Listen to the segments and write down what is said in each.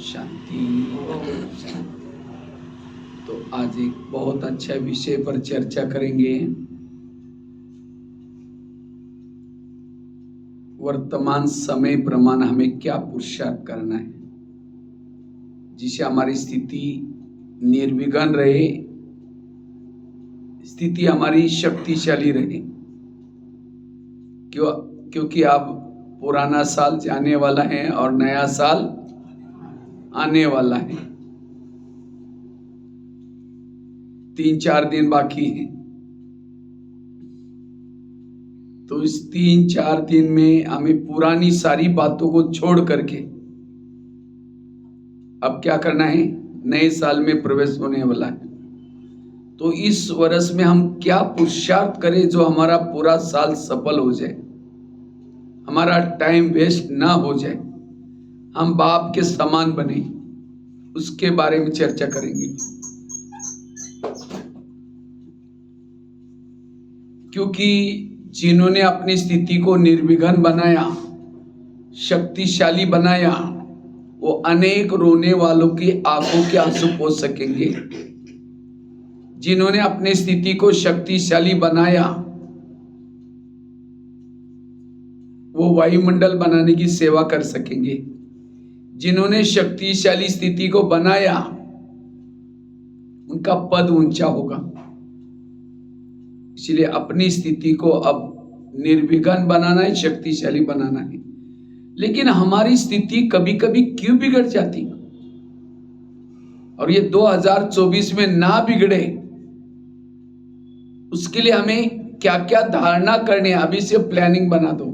शांति। तो आज एक बहुत अच्छा विषय पर चर्चा करेंगे। वर्तमान समय प्रमाण हमें क्या पुरुषार्थ करना है जिससे हमारी स्थिति निर्विघ्न रहे, स्थिति हमारी शक्तिशाली रहे। क्योंकि अब पुराना साल जाने वाला है और नया साल आने वाला है। 3-4 दिन बाकी है। तो इस 3-4 दिन में हमें पुरानी सारी बातों को छोड़ करके अब क्या करना है, नए साल में प्रवेश होने वाला है। तो इस वर्ष में हम क्या पुरुषार्थ करें जो हमारा पूरा साल सफल हो जाए, हमारा टाइम वेस्ट ना हो जाए, हम बाप के समान बने, उसके बारे में चर्चा करेंगे। क्योंकि जिन्होंने अपनी स्थिति को निर्विघ्न बनाया, शक्तिशाली बनाया, वो अनेक रोने वालों की आंखों के आंसू पोंछ सकेंगे। जिन्होंने अपनी स्थिति को शक्तिशाली बनाया, वो वायुमंडल बनाने की सेवा कर सकेंगे। जिन्होंने शक्तिशाली स्थिति को बनाया, उनका पद ऊंचा होगा। इसलिए अपनी स्थिति को अब निर्विघ्न बनाना है, शक्तिशाली बनाना है। लेकिन हमारी स्थिति कभी कभी क्यों बिगड़ जाती, और ये 2024 में ना बिगड़े, उसके लिए हमें क्या क्या धारणा करनी है, अभी से प्लानिंग बना दो।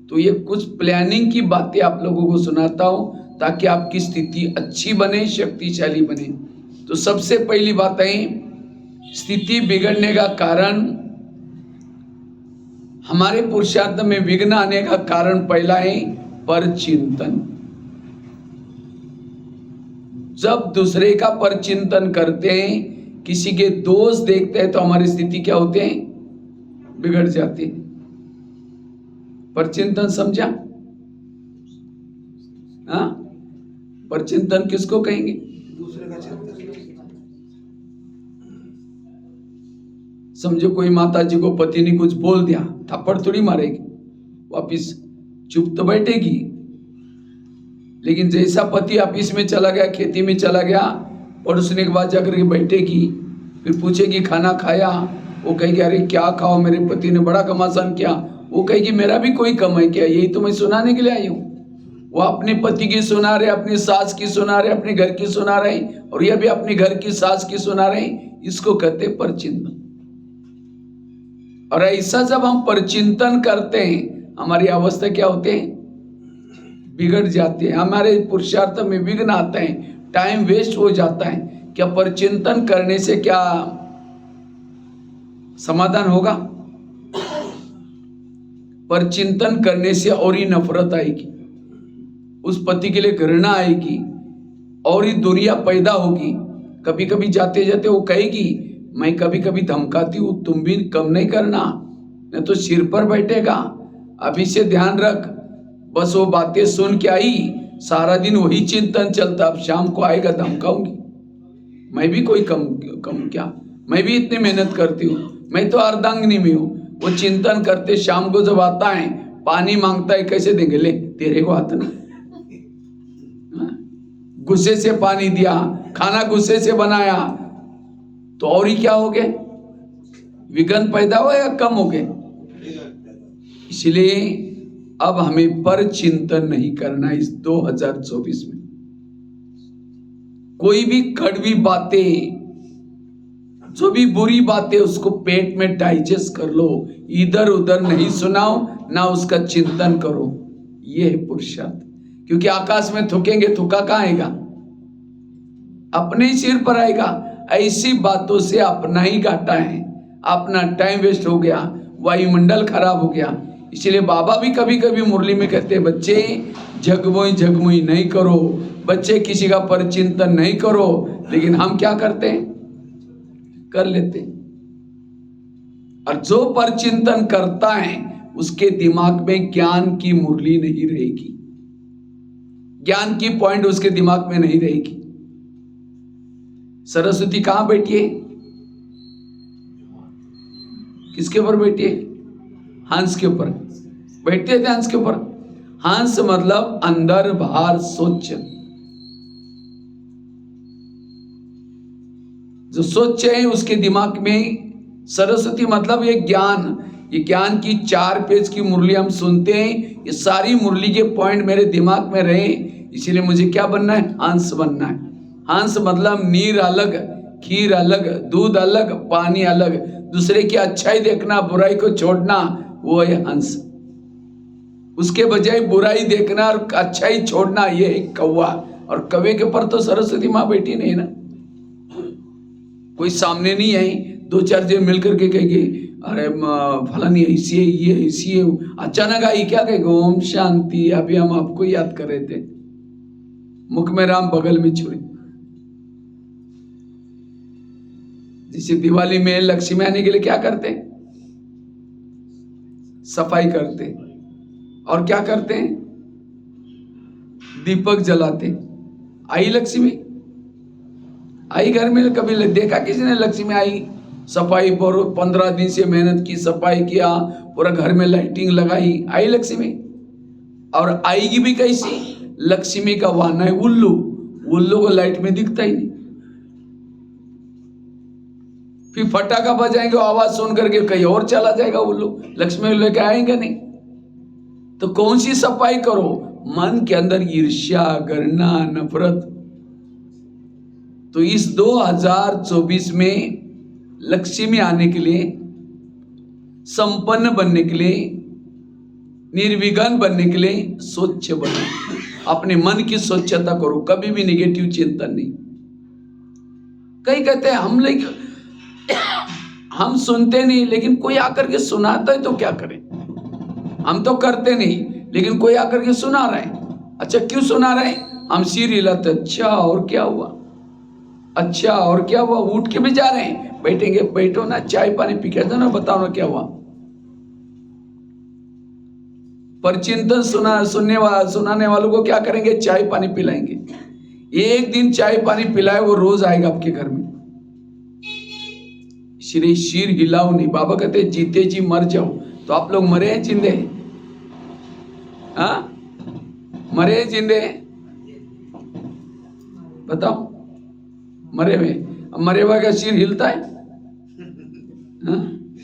तो ये कुछ प्लानिंग की बातें आप लोगों को सुनाता हूं ताकि आपकी स्थिति अच्छी बने, शक्तिशाली बने। तो सबसे पहली बात है, स्थिति बिगड़ने का कारण, हमारे पुरुषार्थ में विघ्न आने का कारण पहला है परचिंतन। जब दूसरे का परचिंतन करते हैं, किसी के दोष देखते हैं, तो हमारी स्थिति क्या होते हैं, बिगड़ जाती है। परचिंतन समझा? हाँ, परचिंतन किसको कहेंगे? दूसरे का चिंतन। समझो कोई माता जी को पति ने कुछ बोल दिया, थप्पड़ थोड़ी मारेगी, वापिस चुप तो बैठेगी। लेकिन जैसा पति ऑफिस में चला गया, खेती में चला गया, पड़ोसने के बाद जाकर के बैठेगी, फिर पूछेगी खाना खाया, वो कहेगी अरे क्या खाओ, मेरे पति ने बड़ा घमासान किया। वो कहेगी मेरा भी कोई कम है क्या, यही तो मैं सुनाने के लिए आई हूँ। वो अपने पति की सुना रहे, अपनी सास की सुना रहे, अपने घर की सुना रहे, और यह भी अपने घर की सास की सुना रहे। इसको कहते परचिंतन। और ऐसा जब हम परचिंतन करते हैं, हमारी अवस्था क्या होते हैं, बिगड़ जाती है। हमारे पुरुषार्थ में विघ्न आते हैं, टाइम वेस्ट हो जाता है। क्या परचिंतन करने से क्या समाधान होगा? परचिंतन करने से और ही नफरत आएगी, उस पति के लिए घृणा आएगी, और ही दूरियां पैदा होगी। कभी कभी जाते जाते वो कहेगी मैं कभी कभी धमकाती हूं, तुम भी कम नहीं करना, नहीं तो सिर पर बैठेगा। अभी से ध्यान रख। बस वो बातें सुन के आई, सारा दिन वही चिंतन चलता, अब शाम को आएगा धमकाऊंगी। मैं भी कोई कम क्या, मैं भी इतनी मेहनत करती हूँ, मैं तो अर्धांगिनी में हूँ। वो चिंतन करते, शाम को जब आता है पानी मांगता है, कैसे देंगे, ले तेरे को आता ना। गुस्से से पानी दिया, खाना गुस्से से बनाया, तो और ही क्या हो गए, विघ्न पैदा हुआ या कम हो गए। इसलिए अब हमें पर चिंतन नहीं करना। इस 2024 में कोई भी कड़वी बातें, जो भी बुरी बातें, उसको पेट में डाइजेस्ट कर लो, इधर उधर नहीं सुनाओ, ना उसका चिंतन करो। यह है पुरुषार्थ। क्योंकि आकाश में थूकेंगे, थूका कहां आएगा, अपने ही सिर पर आएगा। ऐसी बातों से अपना ही घाटा है, अपना टाइम वेस्ट हो गया, वायुमंडल खराब हो गया। इसलिए बाबा भी कभी कभी मुरली में कहते हैं, बच्चे झगमुई नहीं करो, बच्चे किसी का परचिंतन नहीं करो। लेकिन हम क्या करते हैं, कर लेते हैं। और जो परचिंतन करता है, उसके दिमाग में ज्ञान की मुरली नहीं रहेगी। ज्ञान की पॉइंट उसके दिमाग में नहीं रहेगी। सरस्वती कहां बैठी है? किसके ऊपर बैठी है? हंस के ऊपर बैठते थे। हंस के ऊपर, हंस मतलब अंदर बाहर सोच, जो सोच है उसके दिमाग में सरस्वती मतलब ये ज्ञान, ये ज्ञान की 4 पेज की मुरली हम सुनते हैं, ये सारी मुरली के पॉइंट मेरे दिमाग में रहे, इसीलिए मुझे क्या बनना है? हंस बनना है। हंस मतलब नीर अलग, खीर अलग, दूध अलग, पानी अलग, दूसरे की अच्छाई देखना, बुराई को छोड़ना, वो है हंस। उसके बजाय बुराई देखना और अच्छाई छोड़ना, ये है कौवा। और कौवे के ऊपर तो सरस्वती माँ बैठी नहीं ना, कोई सामने नहीं आई, 2-4 जन मिलकर के कहेंगे अरे फलानी ऐसी है, ये ऐसी है, अचानक आई क्या कहेगा ओम शांति, अभी हम आपको याद कर रहे थे, मुख में राम बगल में छुरी। जैसे दिवाली में लक्ष्मी आने के लिए क्या करते हैं? सफाई करते, और क्या करते हैं? दीपक जलाते। आई लक्ष्मी, आई घर में, कभी देखा किसी ने लक्ष्मी आई? सफाई पर 15 दिन से मेहनत की, सफाई किया, पूरा घर में लाइटिंग लगाई, आई लक्ष्मी। और आएगी भी कैसी? लक्ष्मी का वाहन है उल्लू, उल्लू को लाइट में दिखता ही नहीं, फिर फटाका बजाएंगे, आवाज सुन करके कहीं और चला जाएगा उल्लू, लक्ष्मी लेके आएंगे नहीं। तो कौन सी सफाई करो? मन के अंदर ईर्ष्या, घृणा, नफरत। तो इस 2024 में लक्ष्मी आने के लिए, संपन्न बनने के लिए, निर्विघ्न बनने के लिए स्वच्छ बनो, अपने मन की स्वच्छता करो, कभी भी निगेटिव चिंतन नहीं। कई कहते हैं हम सुनते नहीं, लेकिन कोई आकर के सुनाता है तो क्या करें? हम तो करते नहीं, लेकिन कोई आकर के सुना रहा है। अच्छा क्यों सुना रहे हैं? हम सिर हिलाते, अच्छा और क्या हुआ, अच्छा और क्या हुआ, उठ के भी जा रहे हैं, बैठेंगे, बैठो ना, चाय पानी पी के ना, बताओ ना क्या हुआ। पर चिंतन सुनाने वालों को क्या करेंगे? चाय पानी पिलाएंगे। एक दिन चाय पानी पिलाए, वो रोज आएगा आपके घर में। श्री सिर हिलाओ नहीं, बाबा कहते जीते जी मर जाओ। तो आप लोग मरे हैं जिंदे? हाँ, मरे हैं जिंदे? बताओ, मरे हुए। अब मरे हुआ का सिर हिलता है? हाँ?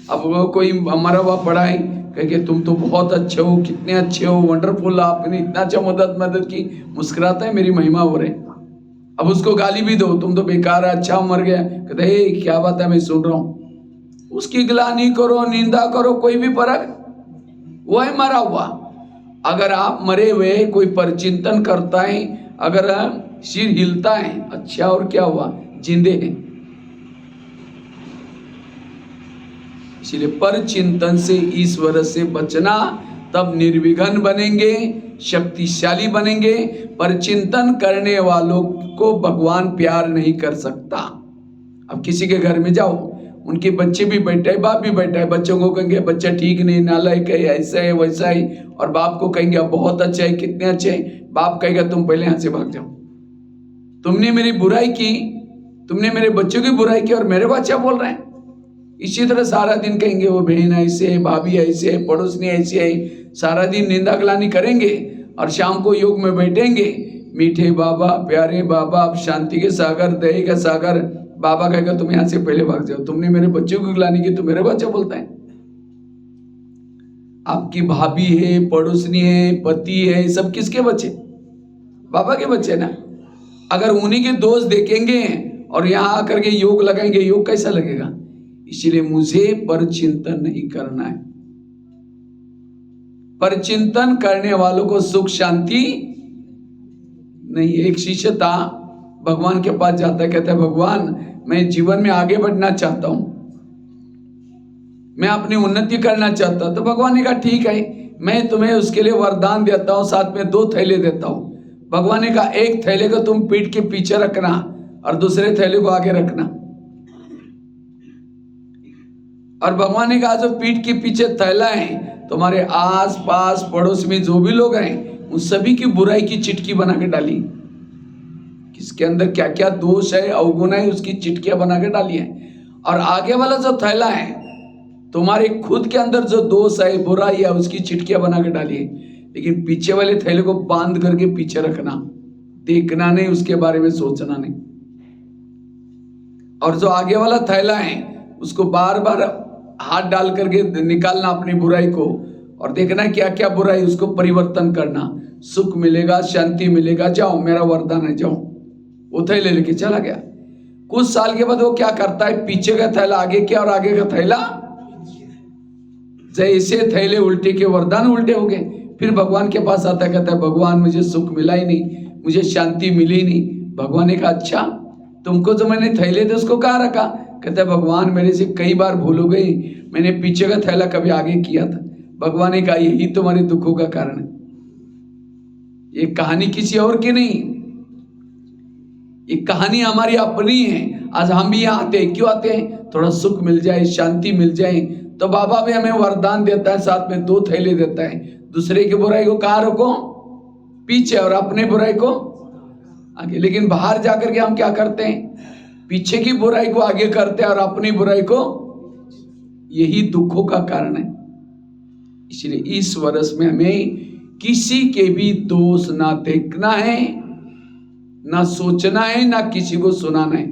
अब वो कोई मरा हुआ पड़ा है, कहे तुम तो बहुत अच्छे हो, कितने अच्छे हो, वंडरफुल, आपने इतना अच्छा मदद की, मुस्कुराता है, मेरी महिमा हो रही। अब उसको गाली भी दो, तुम तो बेकार है, अच्छा मर गया, कहते हे क्या बात है, मैं सुन रहा हूं। उसकी ग्लानि करो, निंदा करो, कोई भी फर्क, वो है मरा हुआ। अगर आप मरे हुए कोई परचिंतन करता है, अगर सिर हिलता है, अच्छा और क्या हुआ, जिंदे हैं। इसलिए पर चिंतन से, ईश्वर से बचना, तब निर्विघ्न बनेंगे, शक्तिशाली बनेंगे। पर चिंतन करने वालों को भगवान प्यार नहीं कर सकता। अब किसी के घर में जाओ, उनके बच्चे भी बैठे हैं, बाप भी बैठा है, बच्चों को कहेंगे बच्चा ठीक नहीं, नालायक है, ऐसा है वैसा है, और बाप को कहेंगे बहुत अच्छा है, कितने अच्छे हैं। बाप कहेगा तुम पहले यहाँ से भाग जाओ, तुमने मेरी बुराई की, तुमने मेरे बच्चों की बुराई की और मेरे बच्चा बोल रहे हैं। इसी तरह सारा दिन कहेंगे वो बहन ऐसे है, भाभी ऐसे है, पड़ोसनी ऐसे है, सारा दिन निंदा गलानी करेंगे, और शाम को योग में बैठेंगे, मीठे बाबा, प्यारे बाबा, आप शांति के सागर, दया का सागर। बाबा कहेगा तुम यहाँ से पहले भाग जाओ, तुमने मेरे बच्चों की गिलानी की, तो मेरे बच्चा बोलता है। आपकी भाभी है, पड़ोसनी है, पति है, सब किसके बच्चे? बाबा के बच्चे ना। अगर उन्हीं के दोस्त देखेंगे और यहाँ आकर के योग लगाएंगे, योग कैसा लगेगा? इसलिए मुझे परचिंतन नहीं करना है। परचिंतन करने वालों को सुख शांति नहीं। एक शिष्य था, भगवान के पास जाता है, कहता है भगवान मैं जीवन में आगे बढ़ना चाहता हूं, मैं अपनी उन्नति करना चाहता हूं। तो भगवान ने कहा ठीक है, मैं तुम्हें उसके लिए वरदान देता हूं, साथ में 2 थैले देता हूं। भगवान ने कहा एक थैले को तुम पीठ के पीछे रखना और दूसरे थैले को आगे रखना। और भगवान ने कहा जो पीठ के पीछे थैला है, तुम्हारे आस पास पड़ोस में जो भी लोग हैं, उन सभी की बुराई की चिटकी बना के डाली। किसके अंदर क्या क्या दोष है, अवगुण है, उसकी चिटकियां बना के डाली है। और आगे वाला जो थैला है, तुम्हारे खुद के अंदर जो दोष है, बुराई है, उसकी चिटकियां बना के डाली है। लेकिन पीछे वाले थैले को बांध करके पीछे रखना, देखना नहीं, उसके बारे में सोचना नहीं। और जो आगे वाला थैला है, उसको बार बार हाथ डाल करके निकालना अपनी बुराई को, और देखना क्या क्या बुराई, उसको परिवर्तन करना। सुख मिलेगा, शांति मिलेगा, जाओ मेरा वरदान है, जाओ। वो थैले लेके चला गया। कुछ साल के बाद वो क्या करता है, पीछे का थैला आगे किया और आगे का थैला जैसे थैले उल्टे के वरदान उल्टे हो गए। फिर भगवान के पास आता, कहता है भगवान मुझे सुख मिला ही नहीं, मुझे शांति मिली ही नहीं। भगवान ने कहा अच्छा, तुमको जो मैंने थैले थे उसको कहाँ रखा? कहता है भगवान मेरे से कई बार भूल हो गई, मैंने पीछे का थैला कभी आगे किया था। भगवान ने कहा यही तुम्हारे दुखों का कारण है। ये कहानी किसी और की नहीं, ये कहानी हमारी अपनी है। आज हम भी यहाँ आते हैं, क्यों आते हैं? थोड़ा सुख मिल जाए, शांति मिल जाए। तो बाबा भी हमें वरदान देता है, साथ में 2 थैले देता है। दूसरे की बुराई को कहाँ रखो? पीछे, और अपने बुराई को आगे। लेकिन बाहर जाकर के हम क्या करते हैं? पीछे की बुराई को आगे करते हैं और अपनी बुराई को। यही दुखों का कारण है। इसलिए इस वर्ष में हमें किसी के भी दोष ना देखना है, ना सोचना है, ना किसी को सुनाना है।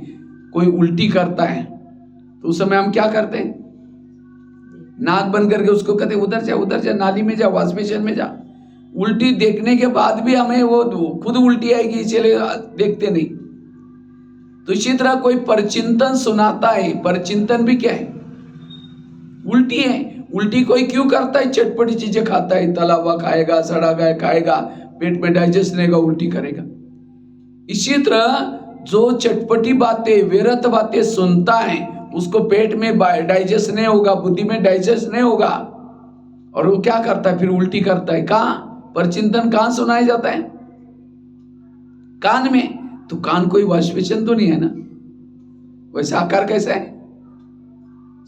कोई उल्टी करता है तो उस समय हम क्या करते हैं? नाक बंद करके उसको कहते उधर जा, उधर जा, नाली में जा, वॉश बेसिन में जा। उल्टी देखने के बाद भी हमें वो खुद उल्टी आएगी, इसलिए देखते नहीं। तो इसी तरह कोई परचिंतन सुनाता है, परचिंतन भी क्या है? उल्टी है। उल्टी कोई क्यों करता है? चटपटी चीजें खाता है, तला हुआ खाएगा, सड़ा गया खाएगा, पेट में डाइजेस्ट नहीं होगा, उल्टी करेगा। इसी तरह जो चटपटी बातें, व्यर्थ बातें सुनता है, उसको पेट में डाइजेस्ट नहीं होगा, बुद्धि में डाइजेस्ट नहीं होगा, और वो क्या करता है? फिर उल्टी करता है। कहाँ परचिंतन कहाँ सुनाया जाता है? कान में। तो कान कोई वाष्पेशन तो नहीं है ना? वैसे आकार कैसा है?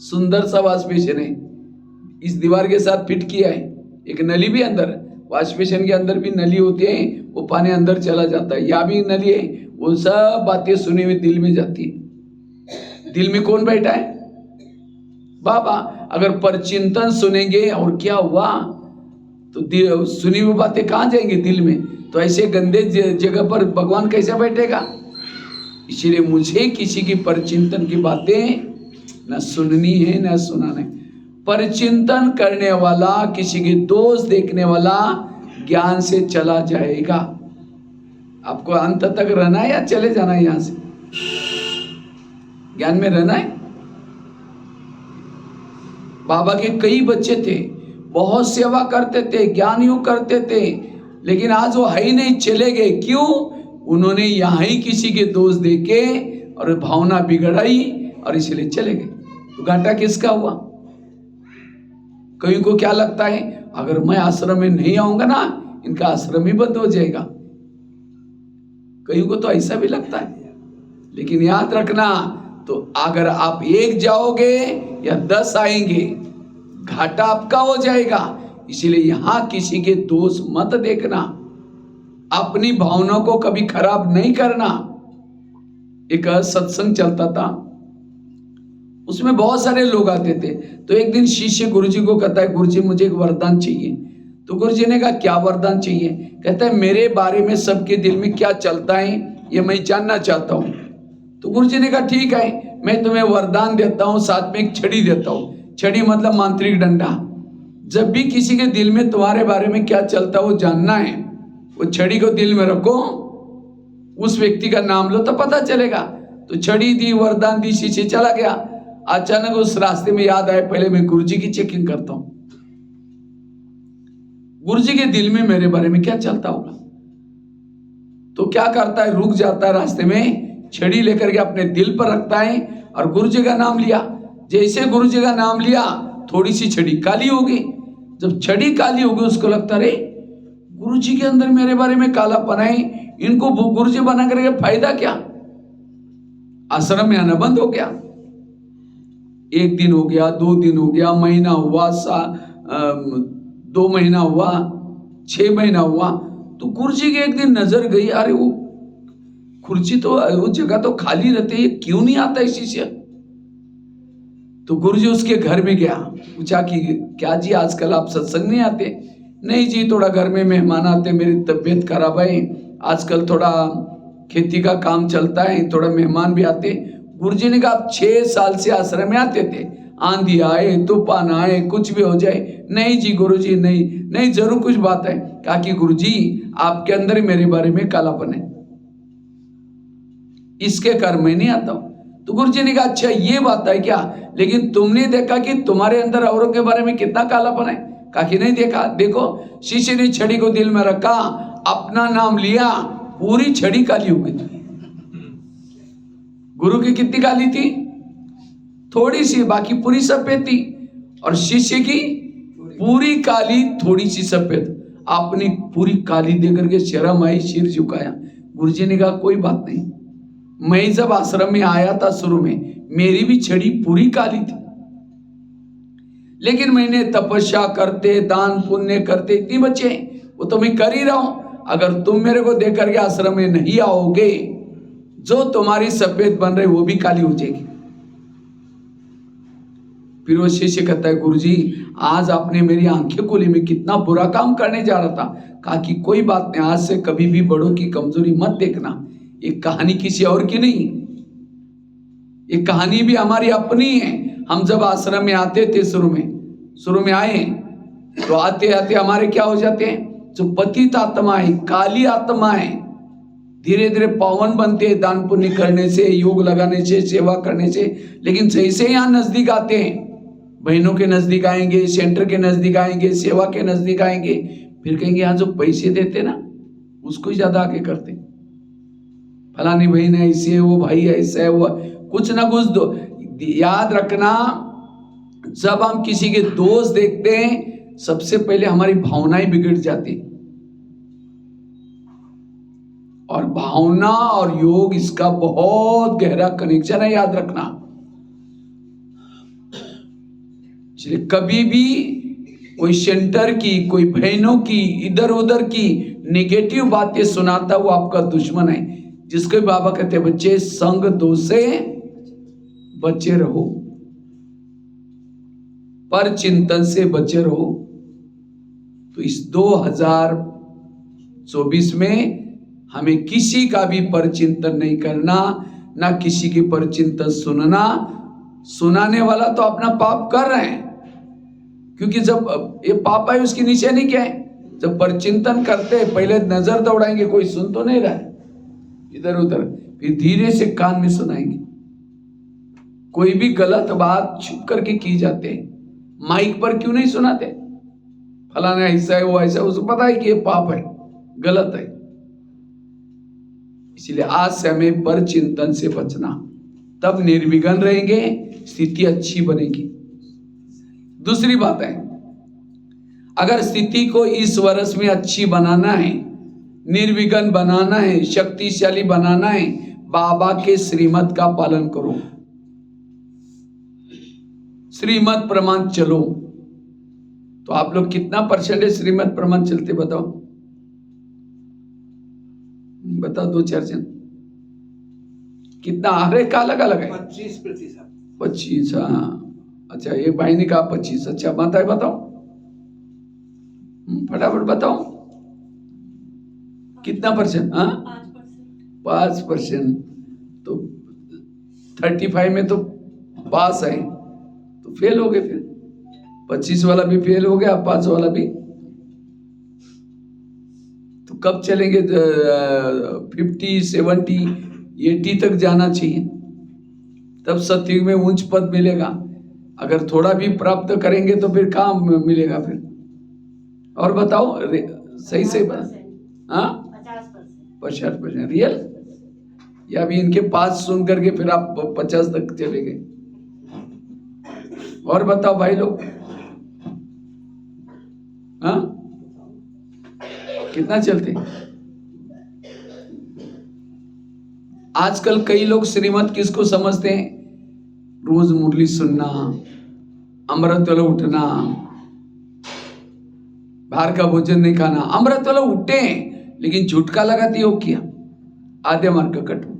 सुंदर सा वाष्पेशन है। इस दीवार के साथ फिट किया है, एक नली भी अंदर, वाष्पेशन के अंदर भी नली होती है, वो पानी अंदर चला जाता है। यहाँ भी नली है, वो सब बातें सुनी हुई दिल में जाती है। दिल में कौन बैठा है? बाबा। अगर परचिंतन सुनेंगे और क्या हुआ, तो सुनी हुई बातें कहाँ जाएंगे? दिल में। तो ऐसे गंदे जगह पर भगवान कैसे बैठेगा? इसीलिए मुझे किसी की परचिंतन की बातें न सुननी है, न सुनाना है। परचिंतन करने वाला, किसी के दोष देखने वाला ज्ञान से चला जाएगा। आपको अंत तक रहना है या चले जाना है यहां से? ज्ञान में रहना है। बाबा के कई बच्चे थे, बहुत सेवा करते थे, ज्ञान यूं करते थे, लेकिन आज वो है ही नहीं, चले गए। क्यों? उन्होंने यहां ही किसी के दोष देके और भावना बिगड़ाई और इसलिए चले गए। तो घाटा किसका हुआ? कई को क्या लगता है, अगर मैं आश्रम में नहीं आऊंगा ना, इनका आश्रम ही बंद हो जाएगा। कई को तो ऐसा भी लगता है। लेकिन याद रखना, तो अगर आप 1 जाओगे या 10 आएंगे, घाटा आपका हो जाएगा। इसीलिए यहां किसी के दोष मत देखना, अपनी भावनाओं को कभी खराब नहीं करना। एक सत्संग चलता था, उसमें बहुत सारे लोग आते थे। तो एक दिन शिष्य गुरुजी को कहता है, गुरुजी मुझे एक वरदान चाहिए। तो गुरुजी ने कहा क्या वरदान चाहिए? कहता है मेरे बारे में सबके दिल में क्या चलता है ये मैं जानना चाहता हूँ। तो गुरुजी ने कहा ठीक है, मैं तुम्हें वरदान देता हूँ, साथ में एक छड़ी देता हूँ। छड़ी मतलब मांत्रिक डंडा। जब भी किसी के दिल में तुम्हारे बारे में क्या चलता है वो जानना है, वो छड़ी को दिल में रखो, उस व्यक्ति का नाम लो तो पता चलेगा। तो छड़ी दी, वरदान दी, शिष्य चला गया। अचानक उस रास्ते में याद आया, पहले मैं गुरुजी की चेकिंग करता हूं, गुरुजी के दिल में मेरे बारे में क्या चलता होगा। तो क्या करता है, रुक जाता है रास्ते में, छड़ी लेकर के अपने दिल पर रखता है और गुरुजी का नाम लिया। जैसे गुरुजी का नाम लिया, थोड़ी सी छड़ी काली होगी। जब छड़ी काली होगी, उसको लगता रे गुरुजी के अंदर मेरे बारे में कालापन है, इनको गुरुजी बना करके फायदा क्या? आश्रम में आना बंद हो गया। 1 दिन हो गया, 2 दिन हो गया, महीना हुआ, 2 महीना हुआ, 6 महीना हुआ। तो गुरुजी की एक दिन नजर गई, अरे वो कुर्सी तो, वो जगह तो खाली रहते, ये क्यों नहीं आता है शिष्य? तो गुरुजी उसके घर में गया, पूछा कि क्या जी आजकल आप सत्संग नहीं आते? नहीं जी, थोड़ा घर में मेहमान आते, मेरी तबीयत खराब है, आजकल थोड़ा खेती का काम चलता है, थोड़ा मेहमान भी आते। गुरुजी ने कहा आप 6 साल से आश्रम में आते थे, आंधी आए तूफान आए कुछ भी हो जाए। नहीं जी गुरुजी, नहीं नहीं, जरूर कुछ बात है। कहा कि गुरुजी आपके अंदर ही मेरे बारे में कालापन है, इसके कारण मैं नहीं आता हूं। तो गुरुजी ने कहा अच्छा ये बात है क्या, लेकिन तुमने देखा कि तुम्हारे अंदर औरों के बारे में कितना कालापन है? कहा कि नहीं देखा। देखो, शिष्य ने छड़ी को दिल में रखा, अपना नाम लिया, पूरी छड़ी काली हो गई। गुरु की कितनी काली थी? थोड़ी सी, बाकी पूरी सफेद थी। और शिष्य की पूरी काली, थोड़ी सी सफेद। आपने पूरी काली देकर के शर्म आई, सिर झुकाया। गुरुजी ने कहा कोई बात नहीं, मैं जब आश्रम में आया था शुरू में, मेरी भी छड़ी पूरी काली थी, लेकिन मैंने तपस्या करते, दान पुण्य करते इतनी बचे, वो तो मैं कर ही रहा हूं। अगर तुम मेरे को देख करके आश्रम में नहीं आओगे, जो तुम्हारी सफेद बन रही वो भी काली हो जाएगी। फिर वो शिष्य कहता है गुरुजी आज आपने मेरी आंखें खोली, मैं कितना बुरा काम करने जा रहा था। कहा कि कोई बात नहीं, आज से कभी भी बड़ों की कमजोरी मत देखना, ये कहानी किसी और की नहीं, ये कहानी भी हमारी अपनी है। हम जब आश्रम में आते थे, शुरू में आए तो आते आते हमारे क्या हो जाते हैं, जो पतित आत्मा है, काली आत्मा है, धीरे धीरे पावन बनते हैं दान पुण्य करने से, योग लगाने से, सेवा करने से। लेकिन जैसे यहाँ नजदीक आते हैं, बहनों के नजदीक आएंगे, सेंटर के नजदीक आएंगे, सेवा के नजदीक आएंगे, फिर कहेंगे यहाँ जो पैसे देते ना उसको ही ज्यादा आगे करते, फलानी बहन ऐसी है, वो भाई ऐसा है, वो कुछ ना कुछ दो। याद रखना, जब हम किसी के दोष देखते हैं, सबसे पहले हमारी भावनाएं बिगड़ जाती, और भावना और योग इसका बहुत गहरा कनेक्शन है, याद रखना। इसलिए कभी भी कोई सेंटर की, कोई बहनों की, इधर उधर की नेगेटिव बातें सुनाता, वो आपका दुश्मन है। जिसको बाबा कहते बच्चे संग दोष से बचे रहो, पर चिंतन से बचे रहो। तो इस 2024 में हमें किसी का भी परचिंतन नहीं करना, ना किसी की परचिंतन सुनना। सुनाने वाला तो अपना पाप कर रहे हैं, क्योंकि जब ये पाप है उसकी निशानी क्या है? जब परचिंतन करते हैं पहले नजर दौड़ाएंगे, कोई सुन तो नहीं रहा है इधर उधर, फिर धीरे से कान में सुनाएंगे। कोई भी गलत बात छुप करके की जाते हैं, माइक पर क्यों नहीं सुनाते? फलाना ऐसा है, वो ऐसा, उसको पता है कि ये पाप है, गलत है। इसलिए आज से हमें पर चिंतन से बचना, तब निर्विघ्न रहेंगे, स्थिति अच्छी बनेगी। दूसरी बात है, अगर स्थिति को इस वर्ष में अच्छी बनाना है, निर्विघ्न बनाना है, शक्तिशाली बनाना है, बाबा के श्रीमत का पालन करो, श्रीमत प्रमाण चलो। तो आप लोग कितना % श्रीमत प्रमाण चलते बताओ? बताओ 2-4 जन कितना? हर एक का अलग अलग है। 25%। 25, हाँ अच्छा, एक भाई ने कहा 25। अच्छा माता है, बताओ फटाफट बताओ कितना %? हाँ 5%। तो 35 में तो पास है, तो फेल हो गए। फिर 25 वाला भी फेल हो गया, 5 वाला भी। तो कब चलेंगे? 50, 70, 80 तक जाना चाहिए, तब सतयुग में उच्च पद मिलेगा। अगर थोड़ा भी प्राप्त करेंगे तो फिर कहाँ मिलेगा फिर? और बताओ सही से बता। हाँ 50% रियल, या अभी इनके पास सुन करके फिर आप 50 तक चले गए? और बताओ भाई लोग, हाँ कितना चलते? आजकल कई लोग श्रीमत किसको समझते हैं? रोज मुरली सुनना, अमृत वाला उठना, बाहर का भोजन नहीं खाना। अमृत वाला उठे, लेकिन झुटका लगाती हो किया, आधे मार्क कट हो।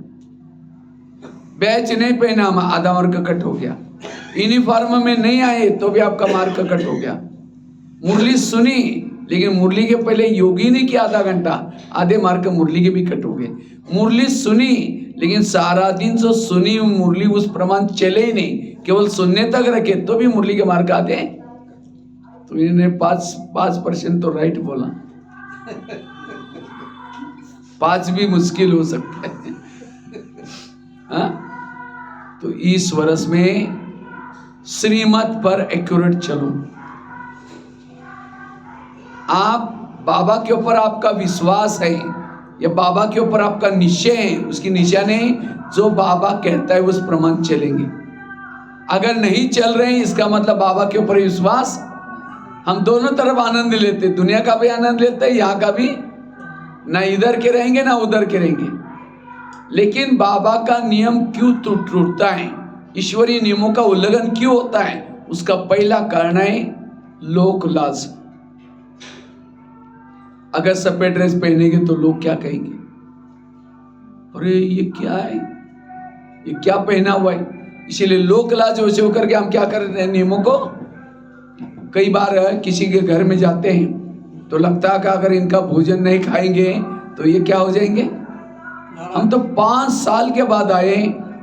बैच नहीं पहना, आधा मार्क कट हो गया। यूनिफॉर्म में नहीं आए तो भी आपका मार्क कट हो गया। मुरली सुनी लेकिन मुरली के पहले योगी ने किया आधा घंटा, आधे मार्क मुरली के भी कट हो गए। मुरली सुनी लेकिन सारा दिन जो सुनी मुरली उस प्रमाण चले ही नहीं, केवल सुनने तक रखे तो भी मुरली के मार्क आते। तो इन्होंने 5% तो राइट बोला, 5 भी मुश्किल हो सकता है। हाँ? तो इस वर्ष में श्रीमत पर एक्यूरेट चलो। आप बाबा के ऊपर आपका विश्वास है या बाबा के ऊपर आपका निश्चय है, उसकी निशाने जो बाबा कहता है उस प्रमाण चलेंगे। अगर नहीं चल रहे हैं इसका मतलब बाबा के ऊपर विश्वास, हम दोनों तरफ आनंद लेते, दुनिया का भी आनंद लेते हैं, यहाँ का भी, ना इधर के रहेंगे ना उधर के रहेंगे। लेकिन बाबा का नियम क्यों टूटता है, ईश्वरीय नियमों का उल्लंघन क्यों होता है, उसका पहला कारण है लोक लाज। अगर सफेद ड्रेस पहनेंगे तो लोग क्या कहेंगे, अरे ये क्या है, ये क्या पहना हुआ है। इसीलिए लोक लाज वैसे होकर के हम क्या कर रहे हैं, नियमों को। कई बार किसी के घर में जाते हैं तो लगता है कि अगर इनका भोजन नहीं खाएंगे तो ये क्या हो जाएंगे। हम तो 5 साल के बाद आए,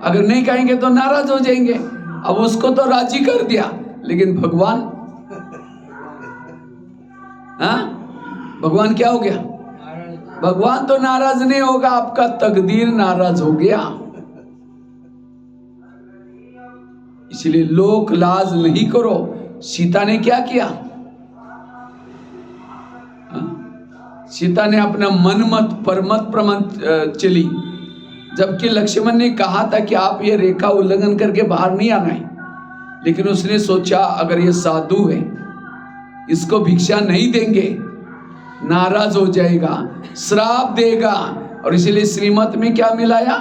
अगर नहीं खाएंगे तो नाराज हो जाएंगे। अब उसको तो राजी कर दिया, लेकिन भगवान, हाँ, भगवान क्या हो गया, भगवान तो नाराज नहीं होगा, आपका तकदीर नाराज हो गया। इसलिए लोक लाज नहीं करो। सीता ने क्या किया, सीता ने अपना मन मत परमत प्रमाण चली, जबकि लक्ष्मण ने कहा था कि आप ये रेखा उल्लंघन करके बाहर नहीं आना है। लेकिन उसने सोचा अगर ये साधु है, इसको भिक्षा नहीं देंगे, नाराज हो जाएगा, श्राप देगा, और इसलिए श्रीमत में क्या मिलाया,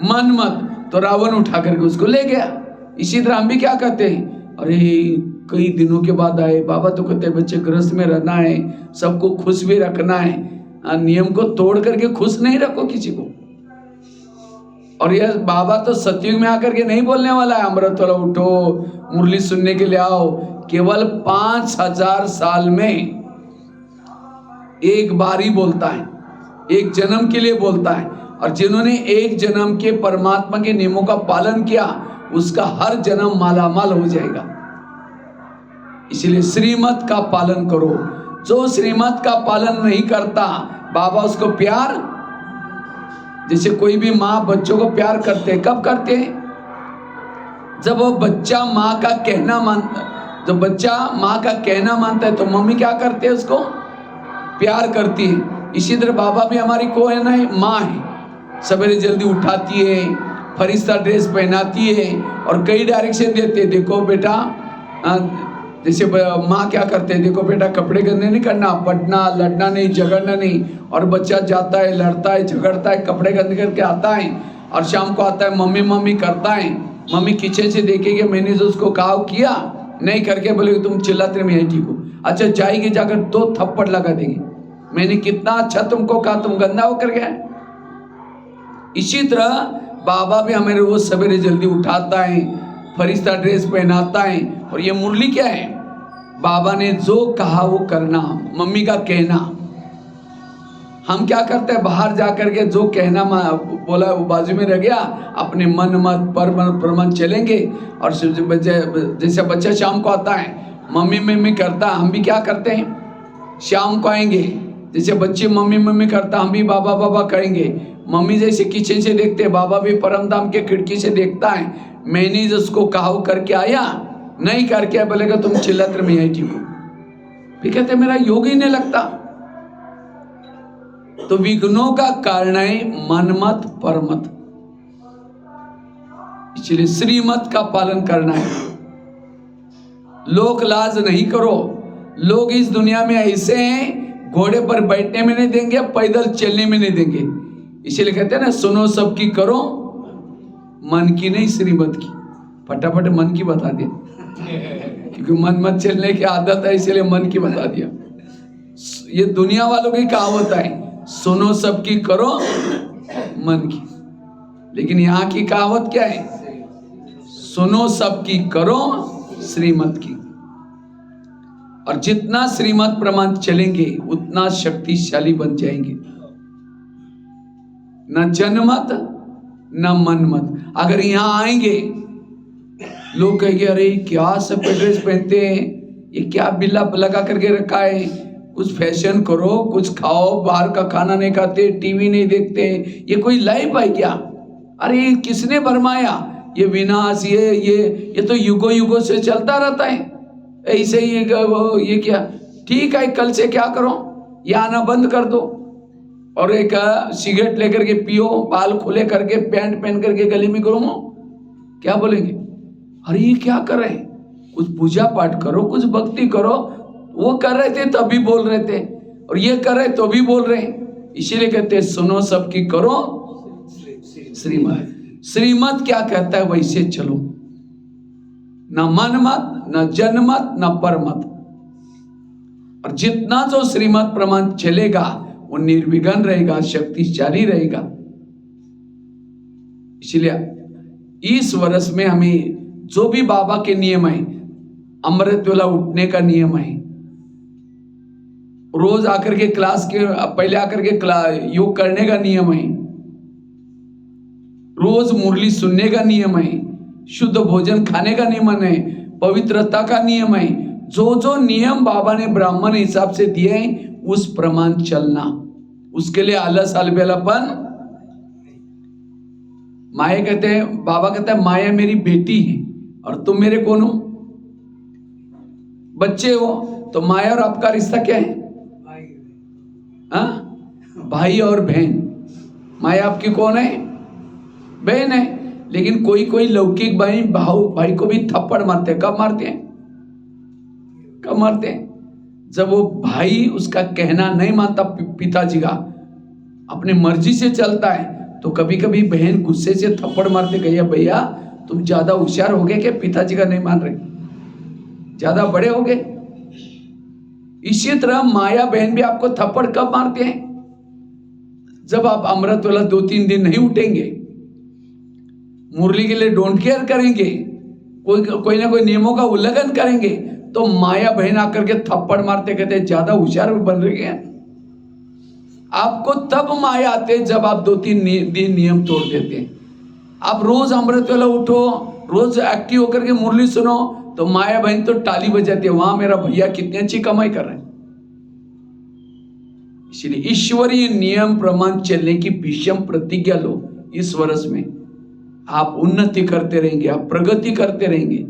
मन मत। तो रावण उठा करके उसको ले गया। इसी तरह हम भी क्या कहते हैं, अरे कई दिनों के बाद आए, बाबा तो कहते हैं बच्चे गृहस्थ में रहना है, सबको खुश भी रखना है, नियम को तोड़ करके खुश नहीं रखो किसी को। और यह बाबा तो सतयुग में आकर के नहीं बोलने वाला है अमृत वाला उठो मुरली सुनने के लिए आओ। केवल 5000 साल में एक बार ही बोलता है, एक जन्म के लिए बोलता है। और जिन्होंने एक जन्म के परमात्मा के नियमों का पालन किया, उसका हर जन्म मालामाल हो जाएगा। इसलिए श्रीमत का पालन करो। जो श्रीमत का पालन नहीं करता, बाबा उसको प्यार, जैसे कोई भी माँ बच्चों को प्यार करते हैं, कब करते हैं, जब वो बच्चा माँ का कहना मानता, जब बच्चा माँ का कहना मानता है तो मम्मी क्या करते हैं, उसको प्यार करती है। इसी तरह बाबा भी हमारी को है ना, माँ है, सवेरे जल्दी उठाती है, फरिश्ता ड्रेस पहनाती है और कई डायरेक्शन देते हैं। देखो बेटा, जैसे माँ क्या करते हैं, देखो बेटा कपड़े गंदे नहीं करना, पढ़ना लड़ना नहीं, झगड़ना नहीं। और बच्चा जाता है, लड़ता है, झगड़ता है, कपड़े गंदे करके आता है और शाम को आता है मम्मी मम्मी करता है। मम्मी किचन से देखेगी, मैंने जो उसको कहा किया नहीं करके, बोले तुम चिल्लाते मैं यही ठीक हूँ। अच्छा जाएगी, जाकर 2 थप्पड़ लगा देगी, मैंने कितना अच्छा तुमको कहा, तुम गंदा होकर गया। इसी तरह बाबा भी हमें रोज सवेरे जल्दी उठाता है, फरिश्ता ड्रेस पहनाता है। और ये मुरली क्या है, बाबा ने जो कहा वो करना, मम्मी का कहना। हम क्या करते हैं, बाहर जाकर के जो कहना बोला वो बाजू में रह गया, अपने मन मत परमन चलेंगे। और जैसे बच्चा शाम को आता है, मम्मी मम्मी करता, हम भी क्या करते हैं, शाम को आएंगे, जैसे बच्चे मम्मी मम्मी करता, हम भी बाबा बाबा करेंगे। मम्मी जैसे किचन से देखते हैं, बाबा भी परमधाम के खिड़की से देखता है, मैंने जिसको कहा करके आया, नहीं करके बोलेगा तुम चिल्लाते मैं यही ठीक हूँ, फिर कहते मेरा योग ही नहीं लगता। तो विघ्नों का कारण है मनमत परमत। इसलिए श्रीमत का पालन करना है, लोक लाज नहीं करो। लोग इस दुनिया में ऐसे हैं, घोड़े पर बैठने में नहीं देंगे, पैदल चलने में नहीं देंगे। इसीलिए कहते हैं ना, सुनो सबकी करो मन की नहीं श्रीमत की। फटाफट मन की बता दिया, क्योंकि मन मत चलने की आदत है, इसलिए मन की बता दिया। ये दुनिया वालों की कहावत है, सुनो सबकी करो मन की। लेकिन यहां की कहावत क्या है? सुनो सबकी करो श्रीमत की। और जितना श्रीमत प्रमाण चलेंगे उतना शक्तिशाली बन जाएंगे। न जनमत न मनमत। अगर यहां आएंगे लोग कहेंगे अरे क्या सब ड्रेस पहनते हैं, ये क्या बिल्ला लगा करके रखा है, कुछ फैशन करो, कुछ खाओ, बाहर का खाना नहीं खाते, टीवी नहीं देखते, ये कोई लाइफ है क्या? अरे किसने भरमाया? ये विनाश, ये तो युगों युगों से चलता रहता है ऐसे ही। ये क्या ठीक है? कल से क्या करो, ये आना बंद कर दो और एक सिगरेट लेकर के पियो, बाल खुले करके, पैंट पहन करके गले में घूमो, क्या बोलेंगे? अरे ये क्या कर रहे हैं? कुछ पूजा पाठ करो, कुछ भक्ति करो। वो कर रहे थे तभी बोल रहे थे, और ये कर रहे तो भी बोल रहे हैं। इसीलिए कहते हैं सुनो सबकी करो श्रीमत। श्रीमत क्या कहता है वैसे चलो, न मन मत, न जन मत, न पर मत। और जितना जो श्रीमत प्रमाण चलेगा वो निर्विघ्न रहेगा, शक्तिशाली रहेगा। इसलिए इस वर्ष में हमें जो भी बाबा के नियम है, अमृत वेला उठने का नियम है, रोज आकर के क्लास के पहले आकर के योग करने का नियम है, रोज मुरली सुनने का नियम है, शुद्ध भोजन खाने का नियम है, पवित्रता का नियम है। जो जो नियम बाबा ने ब्राह्मण हिसाब से दिए हैं उस प्रमाण चलना। उसके लिए आलस अलबेलापन। माया कहते हैं, बाबा कहता है माया मेरी बेटी है और तुम मेरे कौन हो? बच्चे हो। तो माया और आपका रिश्ता क्या है? भाई और बहन। माया आपकी कौन है? बहन है। लेकिन कोई कोई लौकिक भाई को भी थप्पड़ मारते हैं। कब मारते हैं? कब मारते हैं? जब वो भाई उसका कहना नहीं मानता, पिताजी का अपने मर्जी से चलता है, तो कभी कभी बहन गुस्से से थप्पड़ मारते, कहिए भैया तुम ज्यादा होशियार हो गए क्या? पिताजी का नहीं मान रहे, ज्यादा बड़े हो गए। इसी तरह माया बहन भी आपको थप्पड़ कब मारते हैं? जब आप अमृत वाला 2-3 दिन नहीं उठेंगे, मुरली के लिए डोंट केयर करेंगे, कोई ना कोई नियमों का उल्लंघन करेंगे, तो माया बहन आकर के थप्पड़ मारते, कहते ज्यादा होशियार बन रहे हैं। आपको तब माया आते जब आप 2-3 दिन नियम तोड़ देते हैं। आप रोज अमृत वेला उठो, रोज एक्टिव होकर के मुरली सुनो, तो माया बहन तो ताली बजाती है, वहां मेरा भैया कितनी अच्छी कमाई कर रहे हैं। इसलिए ईश्वरीय नियम प्रमाण चलने की भीषम प्रतिज्ञा लो। इस वर्ष में आप उन्नति करते रहेंगे, आप प्रगति करते रहेंगे।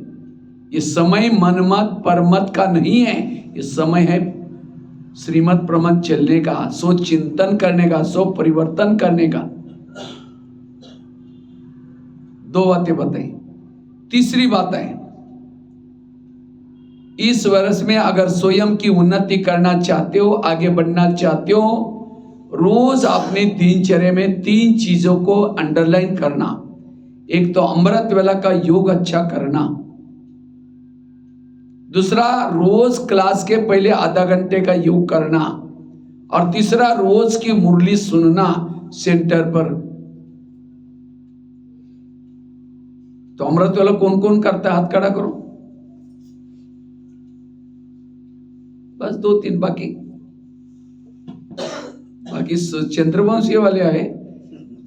ये समय मनमत परमत का नहीं है, ये समय है श्रीमत प्रमाण चलने का, सोच चिंतन करने का, सोच परिवर्तन करने का। 2 बातें बताई। तीसरी बात है, इस वर्ष में अगर स्वयं की उन्नति करना चाहते हो, आगे बढ़ना चाहते हो, रोज अपने दिनचर्या में 3 चीजों को अंडरलाइन करना। एक तो अमृत वेला का योग अच्छा करना, दूसरा रोज क्लास के पहले आधा घंटे का योग करना, और तीसरा रोज की मुरली सुनना सेंटर पर। तो अमृत वेला कौन कौन करता है? हाथ खड़ा करो। बस 2-3, बाकी चंद्रवंशी वाले आए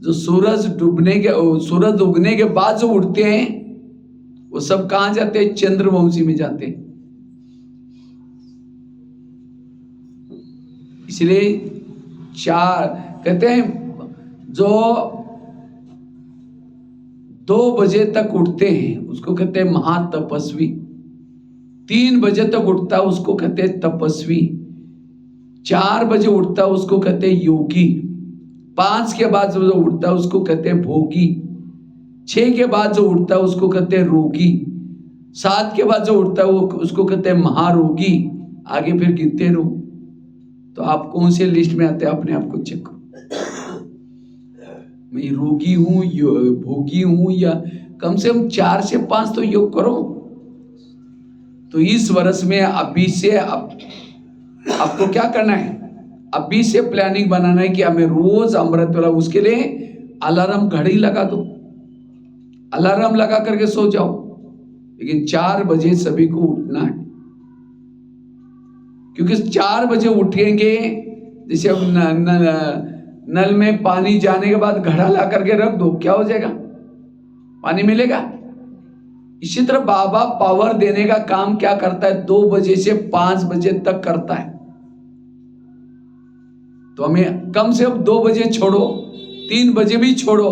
जो सूरज उगने के बाद जो उठते हैं, वो सब कहां जाते हैं? चंद्रवंशी में जाते हैं। इसलिए 4 कहते हैं जो 2 बजे तक उठते हैं उसको कहते हैं महातपस्वी। 3 बजे तक उठता है उसको कहते हैं तपस्वी। 4 बजे उठता है उसको कहते हैं योगी। 5 के बाद जो उठता है उसको कहते हैं भोगी। 6 के बाद जो उठता है उसको कहते हैं रोगी। 7 के बाद जो उठता है वो उसको कहते हैं महारोगी। आगे फिर गिनते रहो। तो आप कौन से लिस्ट में आते हैं? अपने आप को चेक करो। मैं रोगी हूं, भोगी हूं, या कम से कम 4 से 5 तो योग करो। तो इस वर्ष में अभी से आपको क्या करना है? अभी से प्लानिंग बनाना है कि हमें रोज अमृत वेला, उसके लिए अलार्म घड़ी लगा दो, अलार्म लगा करके सो जाओ, लेकिन 4 बजे सभी को उठना है। क्योंकि 4 बजे उठेंगे, जैसे नल में पानी जाने के बाद घड़ा ला करके रख दो, क्या हो जाएगा? पानी मिलेगा। इसी तरह बाबा पावर देने का काम क्या करता है? 2 बजे से 5 बजे तक करता है। तो हमें कम से कम 2 बजे छोड़ो, 3 बजे भी छोड़ो,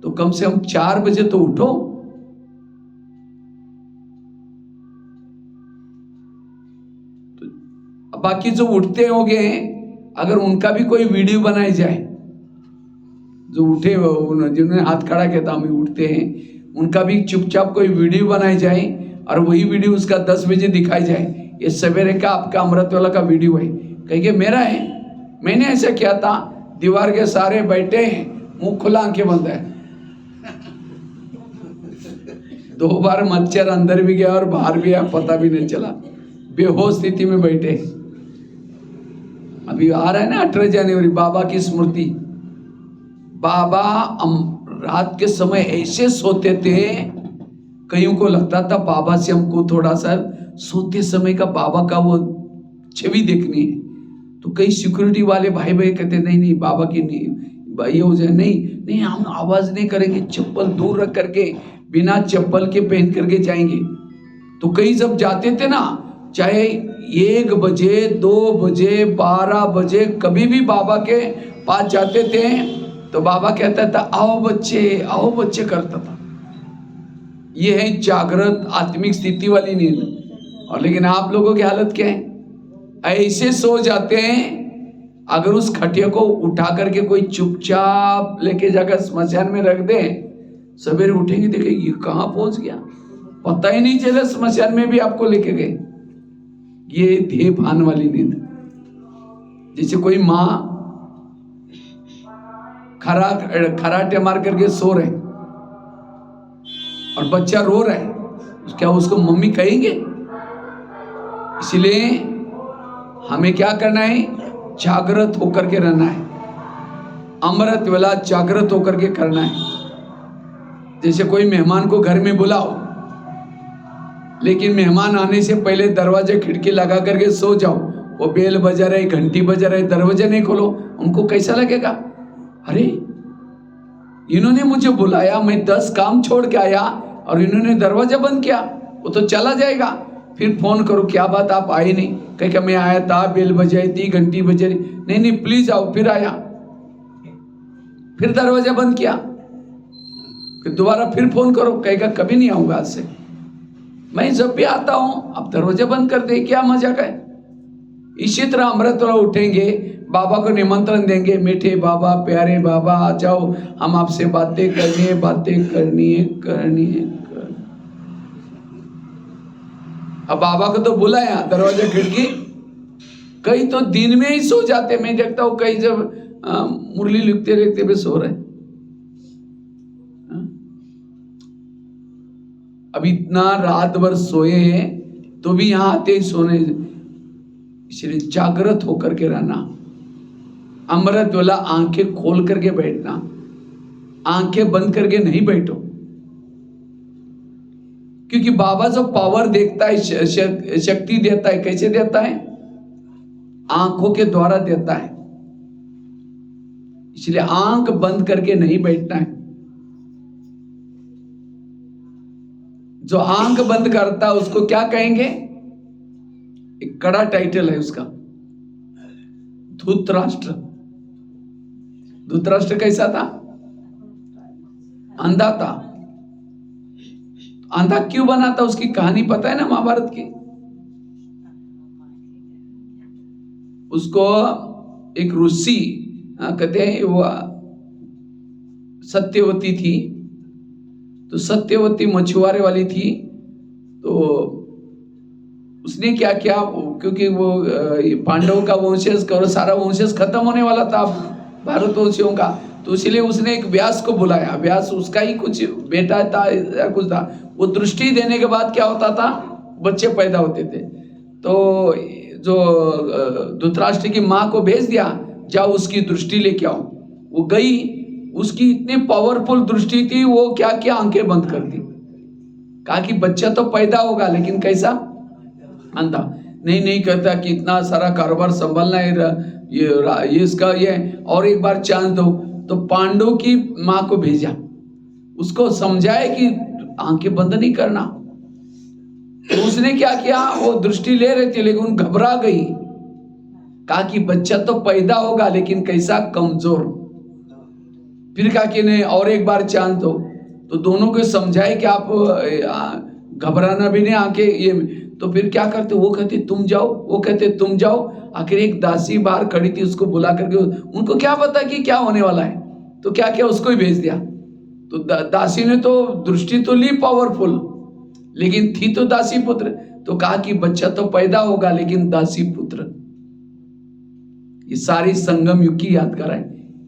तो कम से कम 4 बजे तो उठो। तो बाकी जो उठते होंगे, अगर उनका भी कोई वीडियो बनाई जाए, जो उठे जिन्होंने हाथ खड़ा किया था हम उठते हैं, उनका भी चुपचाप कोई वीडियो बनाई जाए और वही वीडियो उसका 10 बजे दिखाई जाए, ये सवेरे का आपका अमृत वाला का वीडियो है, कहेंगे मेरा है, मैंने ऐसा किया था। दीवार के सारे बैठे हैं, मुंह खुला, आंखें बंद है। 2 बार मच्छर अंदर भी गया और बाहर भी आया, पता भी नहीं चला, बेहोश स्थिति में बैठे। अभी आ रहा है ना 18 जनवरी, बाबा की स्मृति। बाबा रात के समय ऐसे सोते थे, कईयों को लगता था बाबा से हमको थोड़ा सा सोते समय का बाबा का वो छवि देखनी है। तो कई सिक्योरिटी वाले भाई कहते नहीं नहीं बाबा की नहीं, ये हो जाए, नहीं हम आवाज नहीं करेंगे, चप्पल दूर रख करके बिना चप्पल के पहन करके जाएंगे। तो कई जब जाते थे ना, चाहे 1 बजे 2 बजे 12 बजे कभी भी बाबा के पास जाते थे, तो बाबा कहता था आओ बच्चे करता था। ये है जागृत आत्मिक स्थिति वाली नींद। और लेकिन आप लोगों की हालत क्या है? ऐसे सो जाते हैं, अगर उस खटिया को उठा करके कोई चुपचाप लेके जाकर स्मशान में रख दे, सवेरे उठेंगे देखेंगे ये कहाँ पहुंच गया, पता ही नहीं चला, स्मशान में भी आपको लेके गए। ये ध्येय भान वाली नींद। जैसे कोई माँ खराटे मार करके सो रहे और बच्चा रो रहा है, क्या उसको मम्मी कहेंगे? इसलिए हमें क्या करना है? जागृत होकर के रहना है, अमृत वेला जागृत होकर के करना है। जैसे कोई मेहमान को घर में बुलाओ, लेकिन मेहमान आने से पहले दरवाजे खिड़की लगा करके सो जाओ, वो बेल बजा रहे, घंटी बजा रहे, दरवाजा नहीं खोलो, उनको कैसा लगेगा? अरे इन्होंने मुझे बुलाया, मैं 10 काम छोड़ के आया और इन्होंने दरवाजा बंद किया, वो तो चला जाएगा। फिर फोन करो, क्या बात आप आए नहीं? कहेगा मैं आया था, बेल बजाई थी, घंटी बज रही, नहीं प्लीज आओ। फिर आया, फिर दरवाजा बंद किया, फिर दोबारा फिर फोन करो, कहेगा कभी नहीं आऊंगा आज से, मैं जब भी आता हूं अब दरवाजा बंद कर दे, क्या मजाक है? इसी तरह अमृत वाला उठेंगे, बाबा को निमंत्रण देंगे, मीठे बाबा, प्यारे बाबा आ जाओ, हम आपसे बातें करनी है। अब बाबा को तो बुलाया, दरवाजा खिड़की, कई तो दिन में ही सो जाते, मैं देखता हूं कई जब मुरली लिखते लिखते भी सो रहे। अब इतना रात भर सोए तो भी यहां आते ही सोने। इसलिए जागृत होकर के रहना, अमृत वाला आंखें खोल करके बैठना, आंखें बंद करके नहीं बैठो। क्योंकि बाबा जो पावर देखता है, शक्ति देता है, कैसे देता है? आंखों के द्वारा देता है। इसलिए आंख बंद करके नहीं बैठना है। जो आंख बंद करता है उसको क्या कहेंगे? एक कड़ा टाइटल है उसका, धृतराष्ट्र। धृतराष्ट्र कैसा था? अंधा था। अंधा क्यों बना था? उसकी कहानी पता है ना महाभारत की। उसको एक ऋषि कहते हैं, वो सत्यवती थी, तो सत्यवती मछुआरे वाली थी। तो उसने क्या किया, क्योंकि वो पांडवों का वंशज का सारा वंशज खत्म होने वाला था भारतवंशियों का, तो इसलिए उसने एक व्यास को बुलाया। व्यास उसका ही कुछ बेटा था या कुछ था। वो दृष्टि देने के बाद क्या होता था, बच्चे पैदा होते थे। तो जो धृतराष्ट्र की माँ को भेज दिया, जाओ उसकी दृष्टि लेके आओ। वो गई, उसकी इतनी पावरफुल दृष्टि थी, वो क्या क्या आंखें बंद कर दी। कहा कि बच्चा तो पैदा होगा लेकिन कैसा? अंधा। नहीं कहता कि इतना सारा कारोबार संभालना है, ये इसका ये, और एक बार चांस दो। तो पांडव की माँ को भेजा, उसको समझाए कि आंखें बंद नहीं करना। तो उसने क्या किया, वो दृष्टि ले रही थी लेकिन घबरा गई। कहा कि बच्चा तो पैदा होगा लेकिन कैसा? कमजोर। फिर कहा कि नहीं, और एक बार चांस दो। तो दोनों को समझाए कि आप घबराना भी नहीं, आंखें ये। तो फिर क्या करते, वो कहते तुम जाओ, वो कहते तुम जाओ। आखिर एक दासी बाहर खड़ी थी, उसको बुला करके, उनको क्या पता कि क्या होने वाला है, तो क्या किया, उसको ही भेज दिया। तो दासी ने तो दृष्टि तो ली पावरफुल, लेकिन थी तो दासी पुत्र। तो कहा कि बच्चा तो पैदा होगा लेकिन दासी पुत्र। ये सारी संगम युग की याद कराए।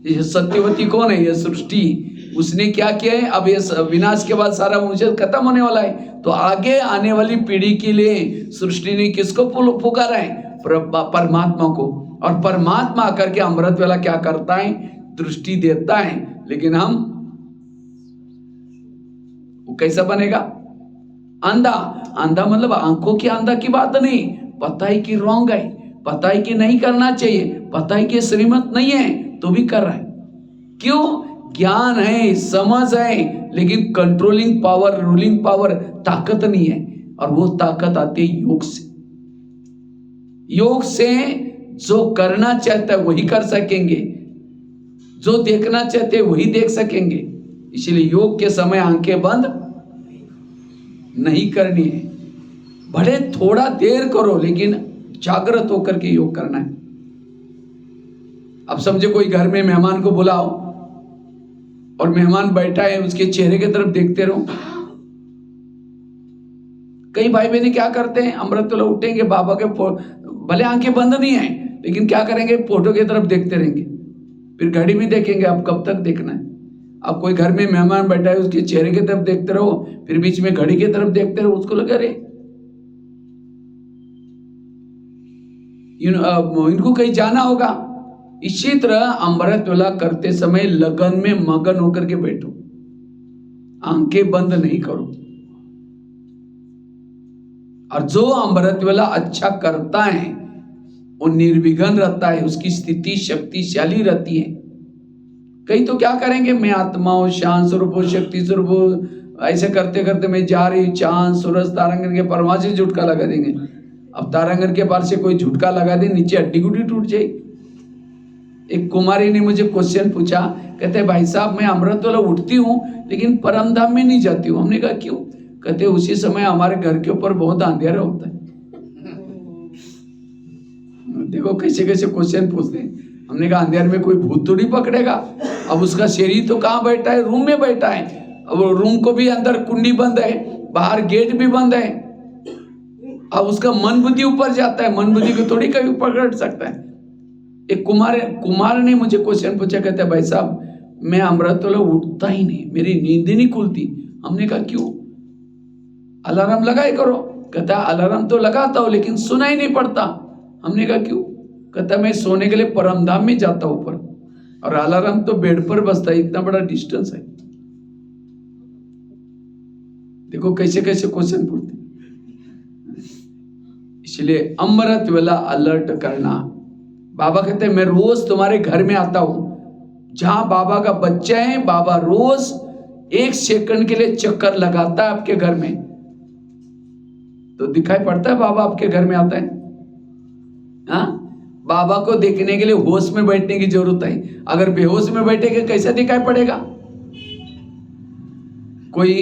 ये सत्यवती कौन है? ये सृष्टि, उसने क्या किया है। अब ये विनाश के बाद सारा वंशज खत्म होने वाला है, तो आगे आने वाली पीढ़ी के लिए सृष्टि ने किसको पुकारा है? परमात्मा को। और परमात्मा आकर के अमृत वेला क्या करता है? दृष्टि देता है। लेकिन हम, वो कैसा बनेगा? अंधा। अंधा मतलब आंखों की अंधा की बात नहीं, पता है कि रॉन्ग है, पता है कि नहीं करना चाहिए, पता है कि श्रीमत नहीं है, तो भी कर रहा है। क्यों? ज्ञान है, समझ है, लेकिन कंट्रोलिंग पावर, रूलिंग पावर, ताकत नहीं है। और वो ताकत आती है योग से। योग से जो करना चाहता है वही कर सकेंगे, जो देखना चाहते हैं वही देख सकेंगे। इसलिए योग के समय आंखें बंद नहीं करनी है। भले थोड़ा देर करो लेकिन जागृत होकर के योग करना है। अब समझे कोई घर में मेहमान को बुलाओ और मेहमान बैठा है, उसके चेहरे की तरफ देखते रहो। कई भाई बहन क्या करते हैं, अमृत वेला उठेंगे, बाबा के भले आंखें बंद नहीं है लेकिन क्या करेंगे, फोटो की तरफ देखते रहेंगे। फिर घड़ी भी देखेंगे, अब कब तक देखना है। अब कोई घर में मेहमान बैठा है, उसके चेहरे की तरफ देखते रहो, फिर बीच में घड़ी की तरफ देखते रहो, उसको लगे अरे इनको कहीं जाना होगा। इसी तरह अमृत वेला करते समय लगन में मगन होकर के बैठो, आंखें बंद नहीं करो। और जो अमृत वेला अच्छा करता है वो निर्विघ्न रहता है, उसकी स्थिति शक्तिशाली रहती है। कई तो क्या करेंगे, मैं आत्मा हूं, शांत स्वरूप हूं, शक्ति स्वरूप हूं, ऐसे करते करते मैं जा रही, चांद सूरज तारांगन के परमा से झुटका लगा देंगे। अब तारांगन के पार से कोई झुटका लगा दे, नीचे हड्डी गुड्डी टूट जाएगी। एक कुमारी ने मुझे क्वेश्चन पूछा, कहते भाई साहब मैं अमृत वेला उठती हूँ लेकिन परम धाम में नहीं जाती हूँ। हमने कहा क्यों? कहते उसी समय हमारे घर के ऊपर बहुत अंधेरा होता है। देखो कैसे कैसे क्वेश्चन पूछते हैं। हमने कहा अंधेरे में कोई भूत तो नहीं पकड़ेगा। अब उसका शरीर तो कहाँ बैठा है? रूम में बैठा है। अब रूम को भी अंदर कुंडी बंद है, बाहर गेट भी बंद है। अब उसका मन बुद्धि ऊपर जाता है, मन बुद्धि को थोड़ी कभी पकड़ सकता है। एक कुमार ने मुझे क्वेश्चन पूछा, कहते भाई साहब मैं अमृत वेला उठता ही नहीं, मेरी नींद ही नहीं खुलती। हमने कहा क्यों? अलार्म लगाए करो। कहता अलार्म तो लगाता हूं लेकिन सुना ही नहीं पड़ता। हमने कहा क्यों? कहता मैं सोने के लिए परमधाम में जाता हूं ऊपर, और अलार्म तो बेड पर बजता है, इतना बड़ा डिस्टेंस है। देखो कैसे कैसे क्वेश्चन पूछते। इसलिए अमृत वेला अलर्ट करना। बाबा कहते हैं मैं रोज तुम्हारे घर में आता हूं, जहां बाबा का बच्चा है, बाबा रोज 1 सेकंड के लिए चक्कर लगाता है आपके घर में। तो दिखाई पड़ता है बाबा आपके घर में आता है? हाँ, बाबा को देखने के लिए होश में बैठने की जरूरत है। अगर बेहोश में बैठेगा कैसा दिखाई पड़ेगा? कोई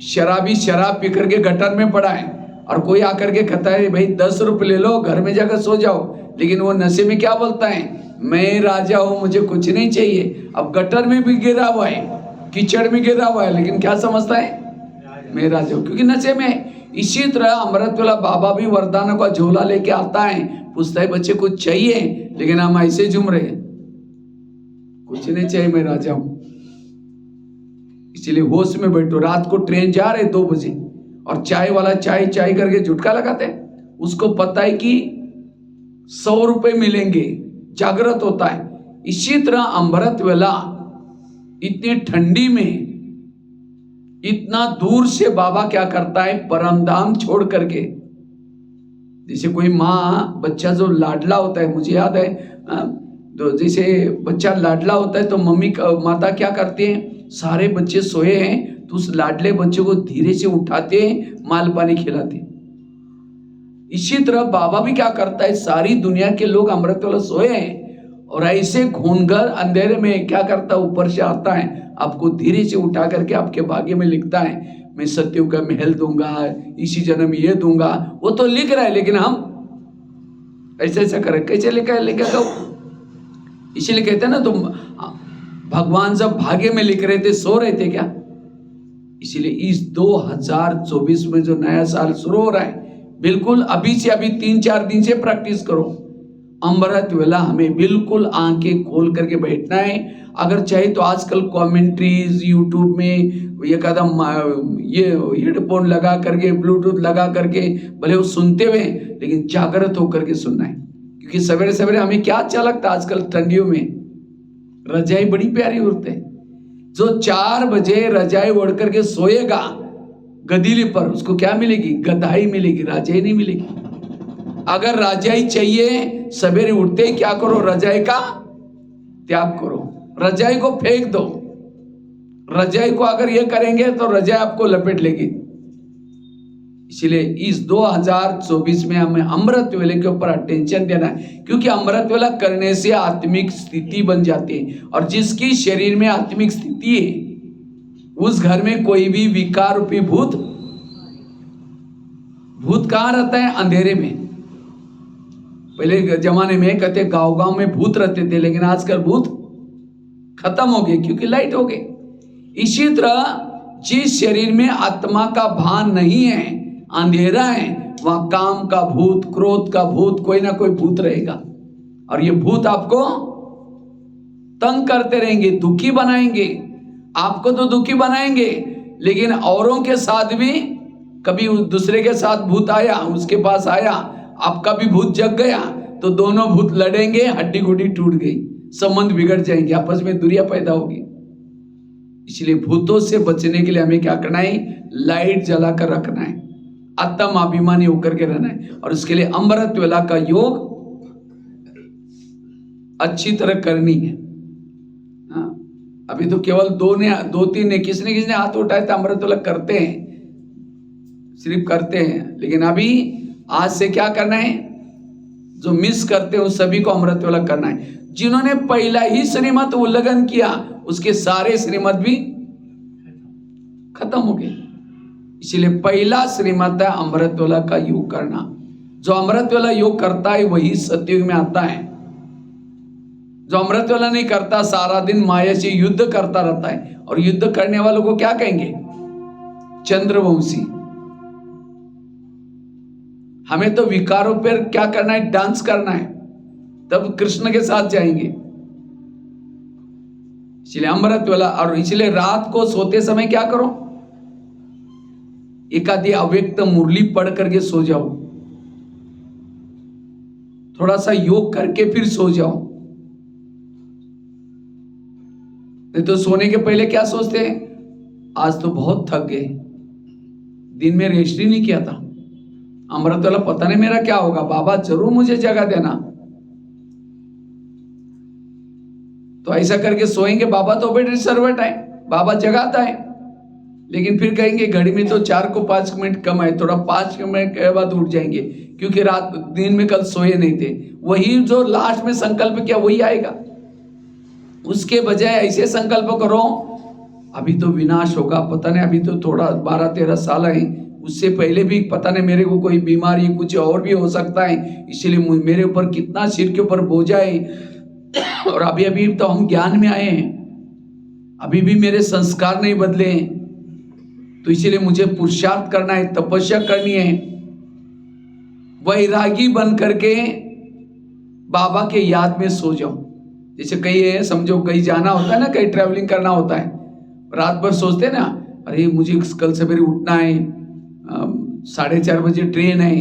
शराबी शराब पी करके गटर में पड़ा है और कोई आकर के कहता है भाई 10 रुपए ले लो, घर में जाकर सो जाओ, लेकिन वो नशे में क्या बोलता है, मैं राजा हूं, मुझे कुछ नहीं चाहिए। अब गटर में भी गिरा हुआ है, कीचड़ में गिरा हुआ है, लेकिन क्या समझता है, मैं राजा हूं, क्योंकि नशे में। इसी तरह अमृत वेला बाबा भी वरदानों का झोला लेके आता है, पूछता है बच्चे कुछ चाहिए, लेकिन हम ऐसे झूम रहे हैं, कुछ नहीं चाहिए, मैं राजा हूं। इसलिए होश में बैठो। रात को ट्रेन जा रहे 2 बजे और चाय वाला चाय चाय करके झुटका लगाते हैं, उसको पता है कि 100 रुपए मिलेंगे, जागृत होता है। इसी तरह अमृत वेला इतनी ठंडी में इतना दूर से बाबा क्या करता है, परमधाम छोड़ करके, जैसे कोई माँ बच्चा जो लाडला होता है, मुझे याद है तो जैसे बच्चा लाडला होता है तो मम्मी माता क्या करती है, सारे बच्चे सोए हैं तो उस लाडले बच्चे को धीरे से उठाते हैं, माल पानी खिलाते। इसी तरह बाबा भी क्या करता है, सारी दुनिया के लोग अमृत वेला सोए हैं और ऐसे घूमकर अंधेरे में क्या करता है, ऊपर से आता है, आपको धीरे से उठा करके आपके भाग्य में लिखता है, मैं सत्युग का महल दूंगा, इसी जन्म ये दूंगा। वो तो लिख रहा है, लेकिन हम ऐसे ऐसा करें, कैसे लिखा इसीलिए कहते हैं ना, तुम भगवान जब भाग्य में लिख रहे थे, सो रहे थे क्या? इसीलिए इस 2024 में जो नया साल शुरू हो रहा है, बिल्कुल अभी से, अभी 3-4 दिन से प्रैक्टिस करो। अमृत वेला हमें बिल्कुल आंखें खोल करके बैठना है। अगर चाहे तो आजकल कमेंट्रीज यूट्यूब में ये कदम ये हेडफोन लगा करके, ब्लूटूथ लगा करके भले वो सुनते हुए, लेकिन जागृत होकर के सुनना है। क्योंकि सवेरे सवेरे हमें क्या अच्छा लगता है आजकल ठंडियों में, रजाई बड़ी प्यारी होती है। जो 4 बजे रजाई ओढ़ करके सोएगा गदीले पर, उसको क्या मिलेगी? गधाई मिलेगी, रजाई नहीं मिलेगी। अगर रजाई चाहिए, सवेरे उठते ही क्या करो, रजाई का त्याग करो, रजाई को फेंक दो। रजाई को अगर ये करेंगे तो रजाई आपको लपेट लेगी। इसलिए इस 2024 में हमें अमृत वेले के ऊपर अटेंशन देना है, क्योंकि अमृत वेला करने से आत्मिक स्थिति बन जाती है, और जिसकी शरीर में आत्मिक स्थिति है उस घर में कोई भी विकार रूपी भूत कहाँ रहता है? अंधेरे में। पहले जमाने में कहते गांव में भूत रहते थे, लेकिन आजकल भूत खत्म हो गए क्योंकि लाइट हो गई। इसी तरह जिस शरीर में आत्मा का भान नहीं है, अंधेरा है, वहां काम का भूत, क्रोध का भूत, कोई ना कोई भूत रहेगा, और ये भूत आपको तंग करते रहेंगे, दुखी बनाएंगे। आपको तो दुखी बनाएंगे, लेकिन औरों के साथ भी, कभी दूसरे के साथ भूत आया, उसके पास आया, आपका भी भूत जग गया, तो दोनों भूत लड़ेंगे, हड्डी गुड्डी टूट गई, संबंध बिगड़ जाएंगे, आपस में दूरियां पैदा होगी। इसलिए भूतों से बचने के लिए हमें क्या करना है? लाइट जलाकर रखना है, आत्म अभिमानी होकर के रहना है, और उसके लिए अमृत वेला का योग अच्छी तरह करनी है। हाँ, अभी तो केवल 2-3 ने, किसने हाथ उठाया था, अमृत वेला करते हैं, सिर्फ करते हैं, लेकिन अभी आज से क्या करना है? जो मिस करते हैं उस सभी को अमृत वेला करना है। जिन्होंने पहला ही श्रीमत उल्लंघन किया, उसके सारे श्रीमत भी खत्म हो गए। इसलिए पहला श्रीमत है अमृत वेला का योग करना। जो अमृत वेला योग करता है वही सतयुग में आता है। जो अमृत वेला नहीं करता, सारा दिन माया से युद्ध करता रहता है, और युद्ध करने वालों को क्या कहेंगे? चंद्रवंशी। हमें तो विकारों पर क्या करना है? डांस करना है, तब कृष्ण के साथ जाएंगे। इसलिए अमृत वेला, और इसलिए रात को सोते समय क्या करो? एकादी अव्यक्त मुरली पढ़ करके सो जाओ, थोड़ा सा योग करके फिर सो जाओ। नहीं तो सोने के पहले क्या सोचते हैं? आज तो बहुत थक गए, दिन में रेस्ट ही नहीं किया था, अमृत वेला पता नहीं मेरा क्या होगा, बाबा जरूर मुझे जगा देना। तो ऐसा करके सोएंगे, बाबा तो बेटे सर्वेंट है, बाबा जगाता है, लेकिन फिर कहेंगे घड़ी में तो 4 को 5 मिनट कम है, थोड़ा 5 मिनट के बाद उठ जाएंगे, क्योंकि रात दिन में कल सोए नहीं थे। वही जो लास्ट में संकल्प किया वही आएगा। उसके बजाय ऐसे संकल्प करो, अभी तो विनाश होगा, पता नहीं, अभी तो थोड़ा 12-13 साल है, उससे पहले भी पता नहीं मेरे को कोई बीमारी कुछ और भी हो सकता है, इसलिए मेरे ऊपर कितना सिर के ऊपर बोझा है, और अभी अभी तो हम ज्ञान में आए हैं, अभी भी मेरे संस्कार नहीं बदले, तो इसलिए मुझे पुरुषार्थ करना है, तपस्या करनी है। वैरागी बन करके बाबा के याद में सो जाओ। जैसे कहीं समझो कहीं जाना होता है ना, कहीं ट्रैवलिंग करना होता है, रात भर सोचते हैं ना, अरे मुझे कल सवेरे उठना है, 4:30 बजे ट्रेन है,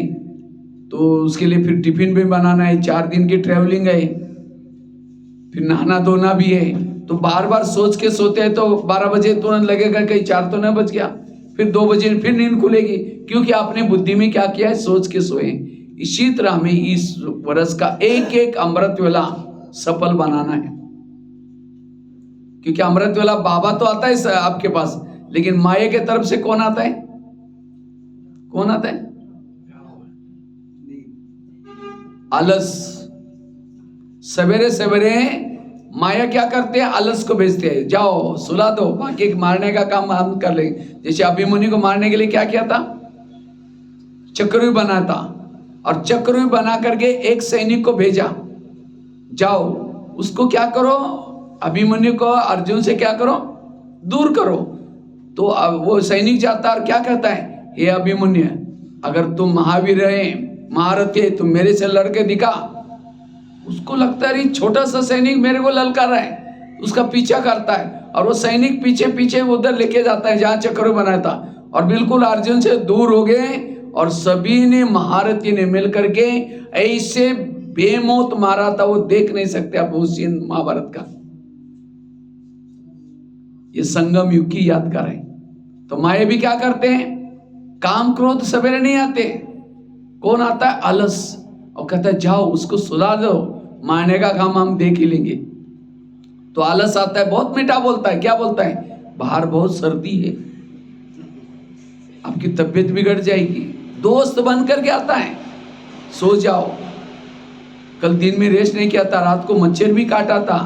तो उसके लिए फिर टिफिन भी बनाना है, 4 दिन की ट्रैवलिंग है, फिर नहाना धोना भी है। तो बार बार सोच के सोते हैं तो 12 बजे तुरंत लगेगा कहीं 4 तो न बज गया, फिर 2 बजे फिर नींद खुलेगी, क्योंकि आपने बुद्धि में क्या किया है, सोच के सोए। इसी तरह हमें इस वर्ष का एक एक अमृत वेला सफल बनाना है, क्योंकि अमृत वेला बाबा तो आता है आपके पास, लेकिन माया के तरफ से कौन आता है? कौन आता है? आलस। सवेरे सवेरे माया क्या करते हैं? आलस को भेजते हैं, जाओ सुला दो, बाकी मारने का काम हम कर लेंगे। जैसे अभिमन्यु को मारने के लिए क्या किया था? चक्रव्यूह बना था, और चक्रव्यूह बना करके एक सैनिक को भेजा, जाओ उसको क्या करो, अभिमन्यु को अर्जुन से क्या करो, दूर करो। तो अब वो सैनिक जाता और क्या कहता है, हे अभिमन्यु, अगर तुम महावीर है, महारथी है, तुम मेरे से लड़के दिखा। उसको लगता है छोटा सा सैनिक मेरे को ललकार रहा है, उसका पीछा करता है, और वो सैनिक पीछे पीछे उधर लेके जाता है जहां चक्रव्यूह बनाया था, और बिल्कुल अर्जुन से दूर हो गए, और सभी ने महारथी ने मिलकर के ऐसे बेमौत मारा था, वो देख नहीं सकते आप उस सीन महाभारत का। ये संगम युग की यादगार है। तो माया भी क्या करते हैं? काम क्रोध सवेरे नहीं आते, कौन आता है? आलस, और कहता है जाओ उसको सुला दो, मारने का काम हम देख ही लेंगे। तो आलस आता है, बहुत मीठा बोलता है, क्या बोलता है? बाहर बहुत सर्दी है, आपकी तबीयत बिगड़ जाएगी। दोस्त बन करके आता है, सो जाओ, कल दिन में रेस्ट नहीं किया था, रात को मच्छर भी काटा था,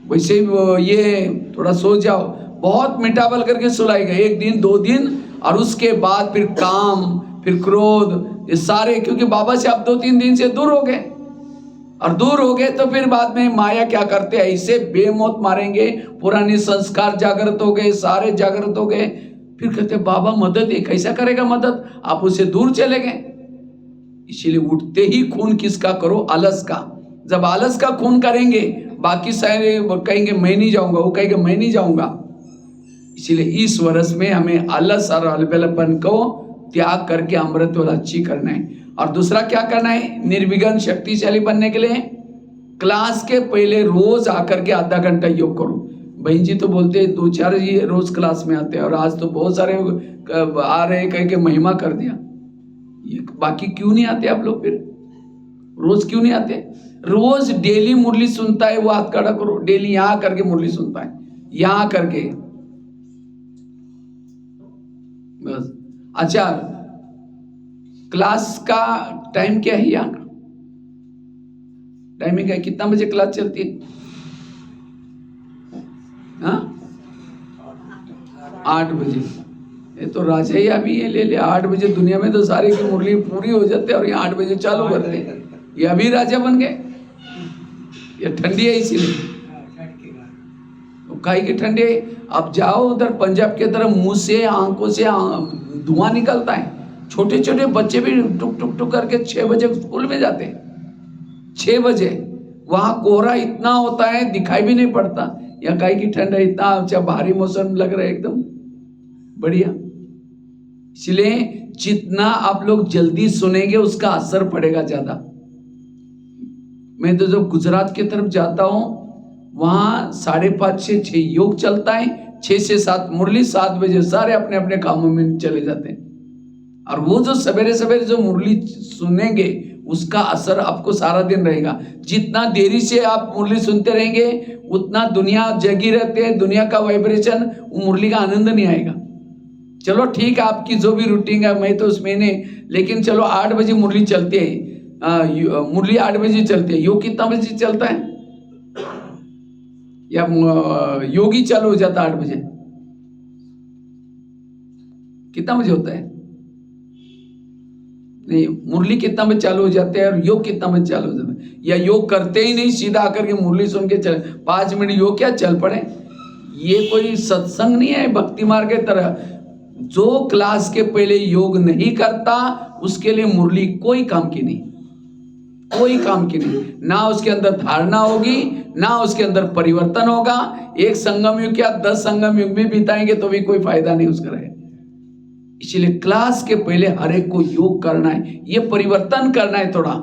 वैसे ये थोड़ा सो जाओ। बहुत मीठा बोल करके सुलाएगा, 1 दिन 2 दिन, और उसके बाद फिर काम, फिर क्रोध, ये सारे, क्योंकि बाबा से आप 2-3 दिन से दूर हो गए, और दूर हो गए तो फिर बाद में माया क्या करते हैं, ऐसे बेमौत मारेंगे, पुराने संस्कार जागृत हो गए, सारे जागृत हो गए, फिर कहते बाबा मदद, ये कैसा करेगा मदद, आप उससे दूर चले गए। इसीलिए उठते ही खून किसका करो? आलस का। जब आलस का खून करेंगे, बाकी सारे कहेंगे मैं नहीं जाऊंगा, वो कहेंगे मैं नहीं जाऊंगा। इसीलिए इस वर्ष में हमें आलस और अलबेलापन को त्याग करके अमृत वाला अच्छी करना है। और दूसरा क्या करना है? निर्विघ्न शक्तिशाली बनने के लिए क्लास के पहले रोज आकर के आधा घंटा योग करो। बहन जी तो बोलते हैं 2-4 ही रोज क्लास में आते हैं, और आज तो बहुत सारे आ रहे कह के महिमा कर दिया। ये बाकी क्यों नहीं आते आप लोग? फिर रोज क्यों नहीं आते? रोज डेली मुरली सुनता है वो हाथ खड़ा करो, डेली यहां करके मुरली सुनता है, यहां करके बस। अच्छा, क्लास का टाइम क्या है? यहाँ का टाइमिंग है, कितना बजे क्लास चलती है? हाँ, 8 बजे। ये तो राजा ही अभी ये ले ले 8 बजे, दुनिया में तो सारे की मुरली पूरी हो जाते हैं और ये 8 बजे चालू करते हैं। ये अभी राजा बन गए, ये ठंडी है इसीलिए। तो काहे की ठंडी है? आप जाओ उधर पंजाब के तरफ, मुंह से आंखों से धुआं निकलता है, छोटे छोटे बच्चे भी टुक टुक टुक करके 6 बजे स्कूल में जाते हैं। 6 बजे वहां कोहरा इतना होता है दिखाई भी नहीं पड़ता। या काहे की ठंड है, इतना अच्छा भारी मौसम लग रहा है, एकदम बढ़िया। इसलिए जितना आप लोग जल्दी सुनेंगे उसका असर पड़ेगा ज्यादा। मैं तो जब गुजरात की तरफ जाता हूं, वहां 5:30 से 6 योग चलता है, 6 से 7 मुरली, 7 बजे सारे अपने अपने कामों में चले जाते हैं। और वो जो सवेरे सवेरे जो मुरली सुनेंगे उसका असर आपको सारा दिन रहेगा। जितना देरी से आप मुरली सुनते रहेंगे उतना दुनिया जगी रहते हैं, दुनिया का वाइब्रेशन, वो मुरली का आनंद नहीं आएगा। चलो ठीक है, आपकी जो भी रूटीन है मैं तो उसमें नहीं, लेकिन चलो 8 बजे मुरली चलती है, मुरली 8 बजे चलती है। योग कितना बजे चलता है? या योगी चालू हो जाता है 8 बजे? कितना बजे होता है? नहीं, मुरली कितना बजे चालू हो जाते हैं और योग कितना बजे चालू हो जाता है? या योग करते ही नहीं, सीधा आकर के मुरली सुन के चल 5 मिनट योग क्या चल पड़े? ये कोई सत्संग नहीं है भक्ति मार्ग की तरह। जो क्लास के पहले योग नहीं करता उसके लिए मुरली कोई काम की नहीं, कोई काम की नहीं। ना उसके अंदर धारणा होगी, ना उसके अंदर परिवर्तन होगा। एक संगम युग क्या 10 संगम युग भी बिताएंगे तो भी कोई फायदा नहीं उसका रहे। इसलिए क्लास के पहले हर एक को योग करना है, ये परिवर्तन करना है थोड़ा।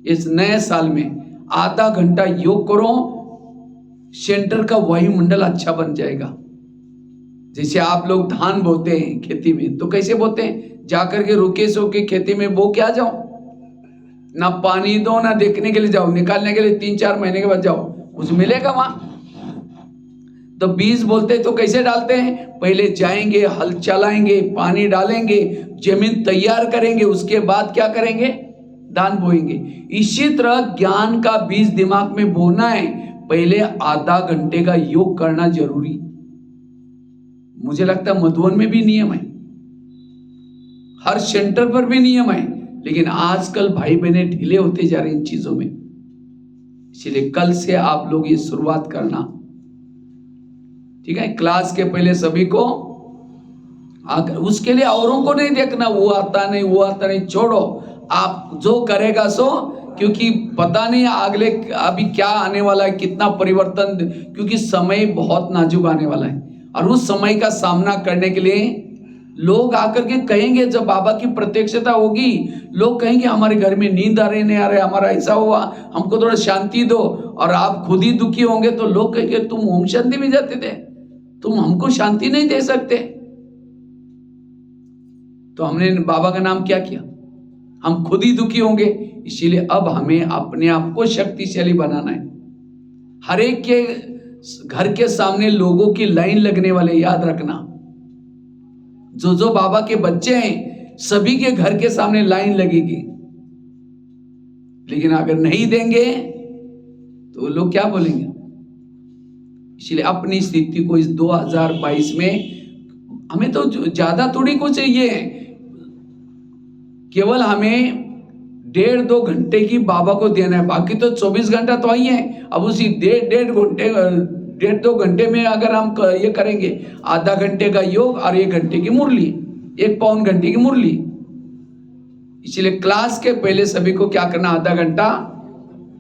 इस नए साल में आधा घंटा योग करो, सेंटर का वायुमंडल अच्छा बन जाएगा। जैसे आप लोग धान बोते हैं खेती में, तो कैसे बोते हैं? जाकर के रुके सो के खेती में बो के आ जाओ, ना पानी दो ना देखने के लिए जाओ, निकालने के लिए 3-4 महीने के बाद जाओ, कुछ मिलेगा वहां? तो बीज बोलते तो कैसे डालते हैं? पहले जाएंगे, हल चलाएंगे, पानी डालेंगे, जमीन तैयार करेंगे, उसके बाद क्या करेंगे? धान बोएंगे। इसी तरह ज्ञान का बीज दिमाग में बोना है, पहले आधा घंटे का योग करना जरूरी। मुझे लगता है मधुबन में भी नियम है, हर सेंटर पर भी नियम है, लेकिन आजकल भाई बहने ढीले होते जा रहे इन चीजों में। इसलिए कल से आप लोग ये शुरुआत करना, ठीक है? क्लास के पहले सभी को आकर, उसके लिए औरों को नहीं देखना, वो आता नहीं वो आता नहीं, छोड़ो, आप जो करेगा सो, क्योंकि पता नहीं अगले अभी क्या आने वाला है, कितना परिवर्तन, क्योंकि समय बहुत नाजुक आने वाला है। और उस समय का सामना करने के लिए लोग आकर के कहेंगे, जब बाबा की प्रत्यक्षता होगी, लोग कहेंगे हमारे घर में नींद आ रही नहीं आ रही, हमारा ऐसा हुआ, हमको थोड़ा शांति दो। और आप खुद ही दुखी होंगे तो लोग कहेंगे तुम ओम शांति में जाते थे, तुम हमको शांति नहीं दे सकते। तो हमने बाबा का नाम क्या किया? हम खुद ही दुखी होंगे। इसीलिए अब हमें अपने आप को शक्तिशाली बनाना है। हर एक के घर के सामने लोगों की लाइन लगने वाले, याद रखना, जो बाबा के बच्चे हैं सभी के घर के सामने लाइन लगेगी। लेकिन अगर नहीं देंगे तो लोग क्या बोलेंगे? इसलिए अपनी स्थिति को इस 2022 में हमें तो ज्यादा थोड़ी को चाहिए, केवल हमें 1.5-2 घंटे की बाबा को देना है, बाकी तो 24 घंटा तो आई है। अब उसी 1.5-2 घंटे में अगर हम ये करेंगे, आधा घंटे का योग और 1 घंटे की मुरली, 1 घंटे की मुरली। इसलिए क्लास के पहले सभी को क्या करना? आधा घंटा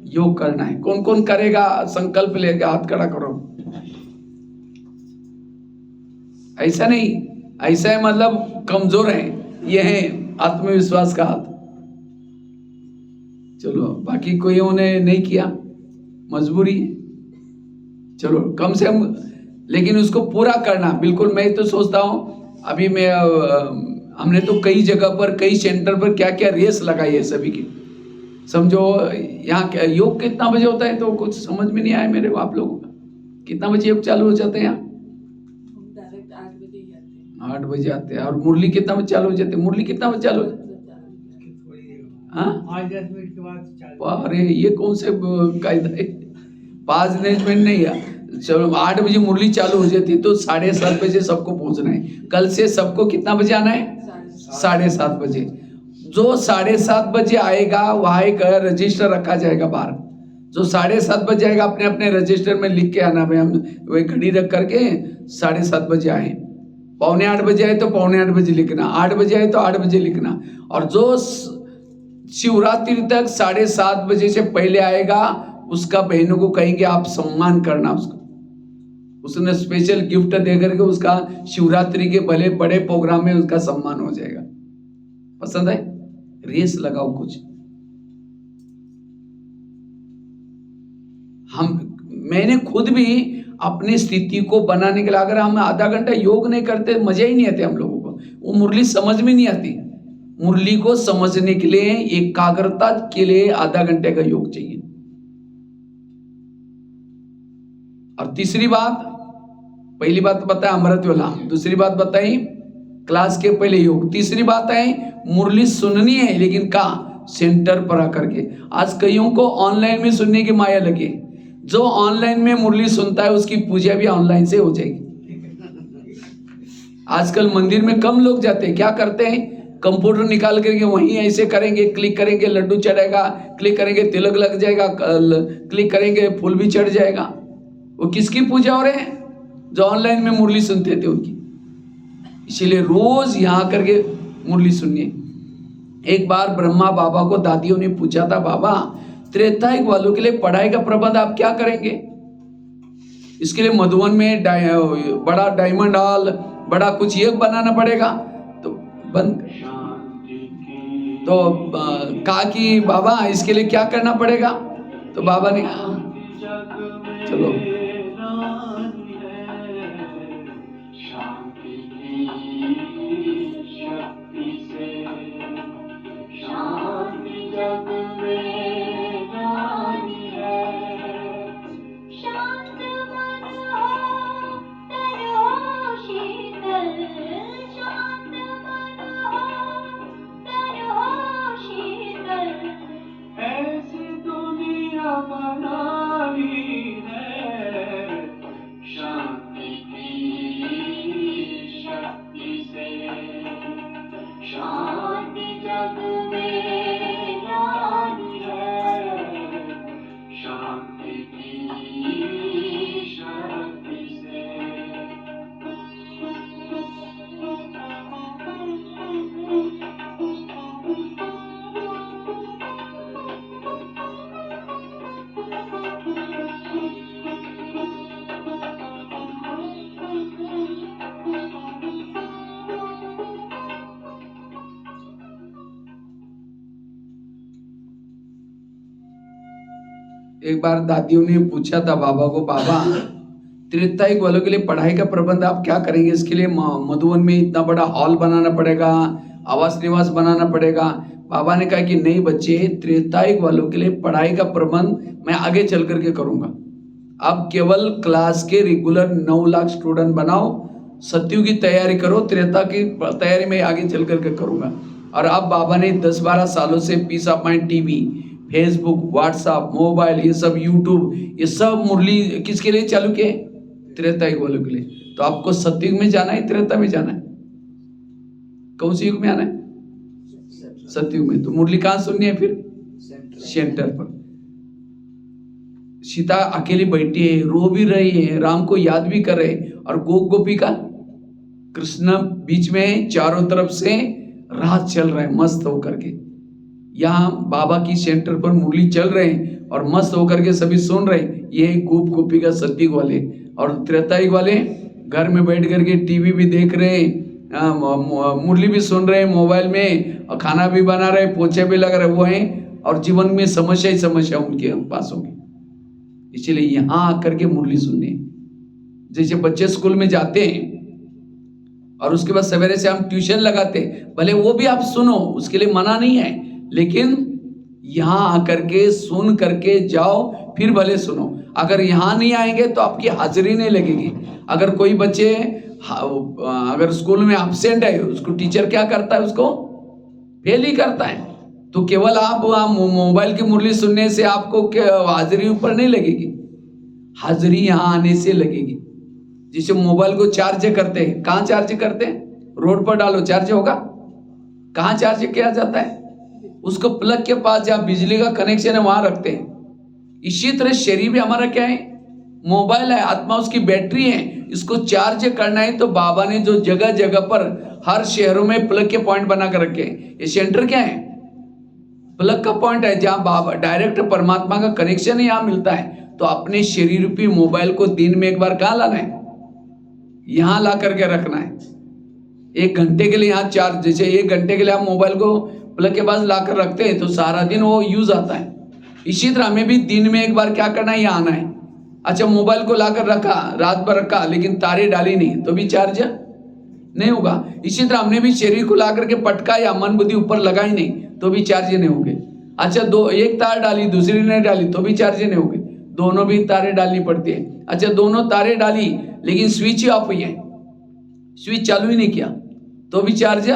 योग करना है। कौन कौन करेगा? संकल्प लेगा, हाथ खड़ा करो। ऐसा नहीं, ऐसा है मतलब कमजोर है, ये है आत्मविश्वास का हाथ। चलो, बाकी कोई उन्हें नहीं किया, मजबूरी है, चलो कम से कम, लेकिन उसको पूरा करना। बिल्कुल, मैं तो सोचता हूँ अभी हमने तो कई जगह पर, कई सेंटर पर क्या क्या रेस लगाई है सभी की। समझो यहाँ योग कितना बजे होता है तो कुछ समझ में नहीं आया मेरे को, आप लोगों का कितना बजे योग चालू हो जाते हैं? यहाँ 8 बजे आते हैं। और मुरली कितना बजे चालू हो जाते हैं? मुरली कितना बजे चालू हो जाती है? 5-10 मिनट के बाद चालू। अरे ये कौन से कायदा है? 5 मिनट नहीं है, चलो 8 बजे मुरली चालू हो जाती है तो 7:30 बजे सबको पहुंचना है। कल से सबको कितना बजे आना है? 7:30 बजे। जो 7:30 बजे आएगा वहाँ एक रजिस्टर रखा जाएगा बाहर, जो 7:30 बजे आएगा अपने अपने रजिस्टर में लिख के आना, भाई हम वही घड़ी रख करके 7:30 बजे आए। 7:45 बजे आए तो 7:45 बजे लिखना, 8 बजे आए तो 8 बजे लिखना। और जो शिवरात्रि तक 7:30 बजे से पहले आएगा उसका बहनों को कहेंगे आप सम्मान करना उसको, उसने स्पेशल गिफ्ट दे करके उसका शिवरात्रि के भले बड़े प्रोग्राम में उसका सम्मान हो जाएगा। पसंद है? रेस लगाओ कुछ। मैंने खुद भी अपनी स्थिति को बनाने के लिए, अगर हम आधा घंटा योग नहीं करते मजा ही नहीं आते हम लोगों को, वो मुरली समझ में नहीं आती। मुरली को समझने के लिए, एकाग्रता के लिए आधा घंटे का योग चाहिए। और तीसरी बात, पहली बात बताया अमृत वेला, दूसरी बात बताई क्लास के पहले योग, तीसरी बात है मुरली सुननी है, लेकिन कहाँ? सेंटर पर आकर के। आज कईयों को ऑनलाइन में सुनने की माया लगी, जो ऑनलाइन में मुरली सुनता है उसकी पूजा भी ऑनलाइन से हो जाएगी। आजकल मंदिर में कम लोग जाते हैं, क्या करते हैं? कंप्यूटर निकाल करके वहीं ऐसे करेंगे, क्लिक करेंगे लड्डू चढ़ेगा, क्लिक करेंगे तिलक लग जाएगा, क्लिक करेंगे फूल भी चढ़ जाएगा। वो किसकी पूजा हो रहे हैं? जो ऑनलाइन में मुरली सुनते थे उनकी। इसीलिए रोज यहाँ करके मुरली सुनिए। एक बार ब्रह्मा बाबा को दादियों ने पूछा था, बाबा त्रेतायुग वालों के लिए पढ़ाई का प्रबंध आप क्या करेंगे? इसके लिए मधुबन में बड़ा डायमंड हॉल, बड़ा कुछ ये बनाना पड़ेगा। तो बंद। तो कहा कि बाबा इसके लिए क्या करना पड़ेगा? तो बाबा ने कहा चलो एक बार दादियों ने पूछा था बाबा को, बाबा त्रेतायुग वालों के लिए पढ़ाई का प्रबंध आप क्या करेंगे? इसके लिए मधुबन में इतना बड़ा हॉल बनाना पड़ेगा, आवास निवास बनाना पड़ेगा। बाबा ने कहा कि नहीं बच्चे, त्रेतायुग वालों के लिए पढ़ाई का प्रबंध मैं आगे चल करके करूंगा। अब केवल क्लास के रेगुलर 9 लाख स्टूडेंट बनाओ, सत्युग की तैयारी करो, त्रेता की तैयारी मैं आगे चल करके करूंगा। और अब बाबा ने 10-12 सालों से peace of mind TV, Facebook, WhatsApp, mobile, ये सब यूट्यूब, ये सब मुरली किसके लिए चालू किए? त्रेतायुग वालों के लिए। तो आपको सत्युग में जाना है, त्रेता में जाना है? कौन से युग में आना है? सत्युग में। तो मुरली कहां सुननी है फिर? सेंटर पर। सीता अकेली बैठी है, रो भी रही है, राम को याद भी कर रहे, और गोपिका कृष्ण बीच में चारों तरफ से रात चल रहा है मस्त होकर के। यहाँ बाबा की सेंटर पर मुरली चल रहे हैं और मस्त होकर के सभी सुन रहे हैं। ये गोपिका सत्युग वाले, और त्रेतायुग वाले घर में बैठ करके टीवी भी देख रहे हैं, मुरली भी सुन रहे हैं मोबाइल में, और खाना भी बना रहे, पोछे भी लग रहे, वो हैं, और जीवन में समस्या ही समस्या उनके पास होगी। इसलिए यहाँ आकर के मुरली सुनने, जैसे बच्चे स्कूल में जाते हैं और उसके बाद सवेरे से हम ट्यूशन लगाते हैं, भले वो भी आप सुनो, उसके लिए मना नहीं है, लेकिन यहाँ आकर के सुन करके जाओ, फिर भले सुनो। अगर यहाँ नहीं आएंगे तो आपकी हाजिरी नहीं लगेगी। अगर कोई बच्चे अगर स्कूल में एब्सेंट है, उसको टीचर क्या करता है? उसको फेल ही करता है। तो केवल आप मोबाइल की मुरली सुनने से आपको हाजिरी ऊपर नहीं लगेगी, हाजिरी यहाँ आने से लगेगी। जिसे मोबाइल को चार्ज करते हैं, कहाँ चार्ज करते हैं? रोड पर डालो, चार्ज होगा। कहाँ चार्ज किया जाता है? उसको प्लग के पास जहाँ बिजली का कनेक्शन है वहां रखते हैं। इसी तरह शरीर भी हमारा क्या है? मोबाइल है, आत्मा उसकी बैटरी है। इसको चार्ज करना है तो बाबा ने जो जगह जगह पर हर शहरों में प्लग के पॉइंट बना कर रखे हैं। ये सेंटर क्या है? प्लग का पॉइंट है, जहाँ बाबा डायरेक्ट परमात्मा का कनेक्शन यहाँ मिलता है। तो अपने शरीर रूपी मोबाइल को दिन में एक बार कहाँ लाना है? यहाँ ला करके रखना है। 1 घंटे के लिए यहाँ चार्ज, जैसे 1 घंटे के लिए आप मोबाइल को प्लग के पास लाकर रखते हैं तो सारा दिन वो यूज आता है। इसी तरह हमें भी दिन में एक बार क्या करना है? यहाँ आना है। अच्छा, मोबाइल को लाकर रखा, रात भर रखा, लेकिन तारे डाली नहीं, तो भी चार्ज नहीं होगा। इसी तरह हमने भी शरीर को ला करके पटका या मन बुद्धि ऊपर लगाई नहीं, तो भी चार्ज नहीं होंगे। अच्छा, एक तार डाली, दूसरी नहीं डाली, तो भी चार्ज नहीं होंगे। दोनों भी तारे डालनी पड़ती है। अच्छा, दोनों तारे डाली लेकिन स्विच ऑफ हुई है, स्विच चालू ही नहीं किया, तो भी चार्ज।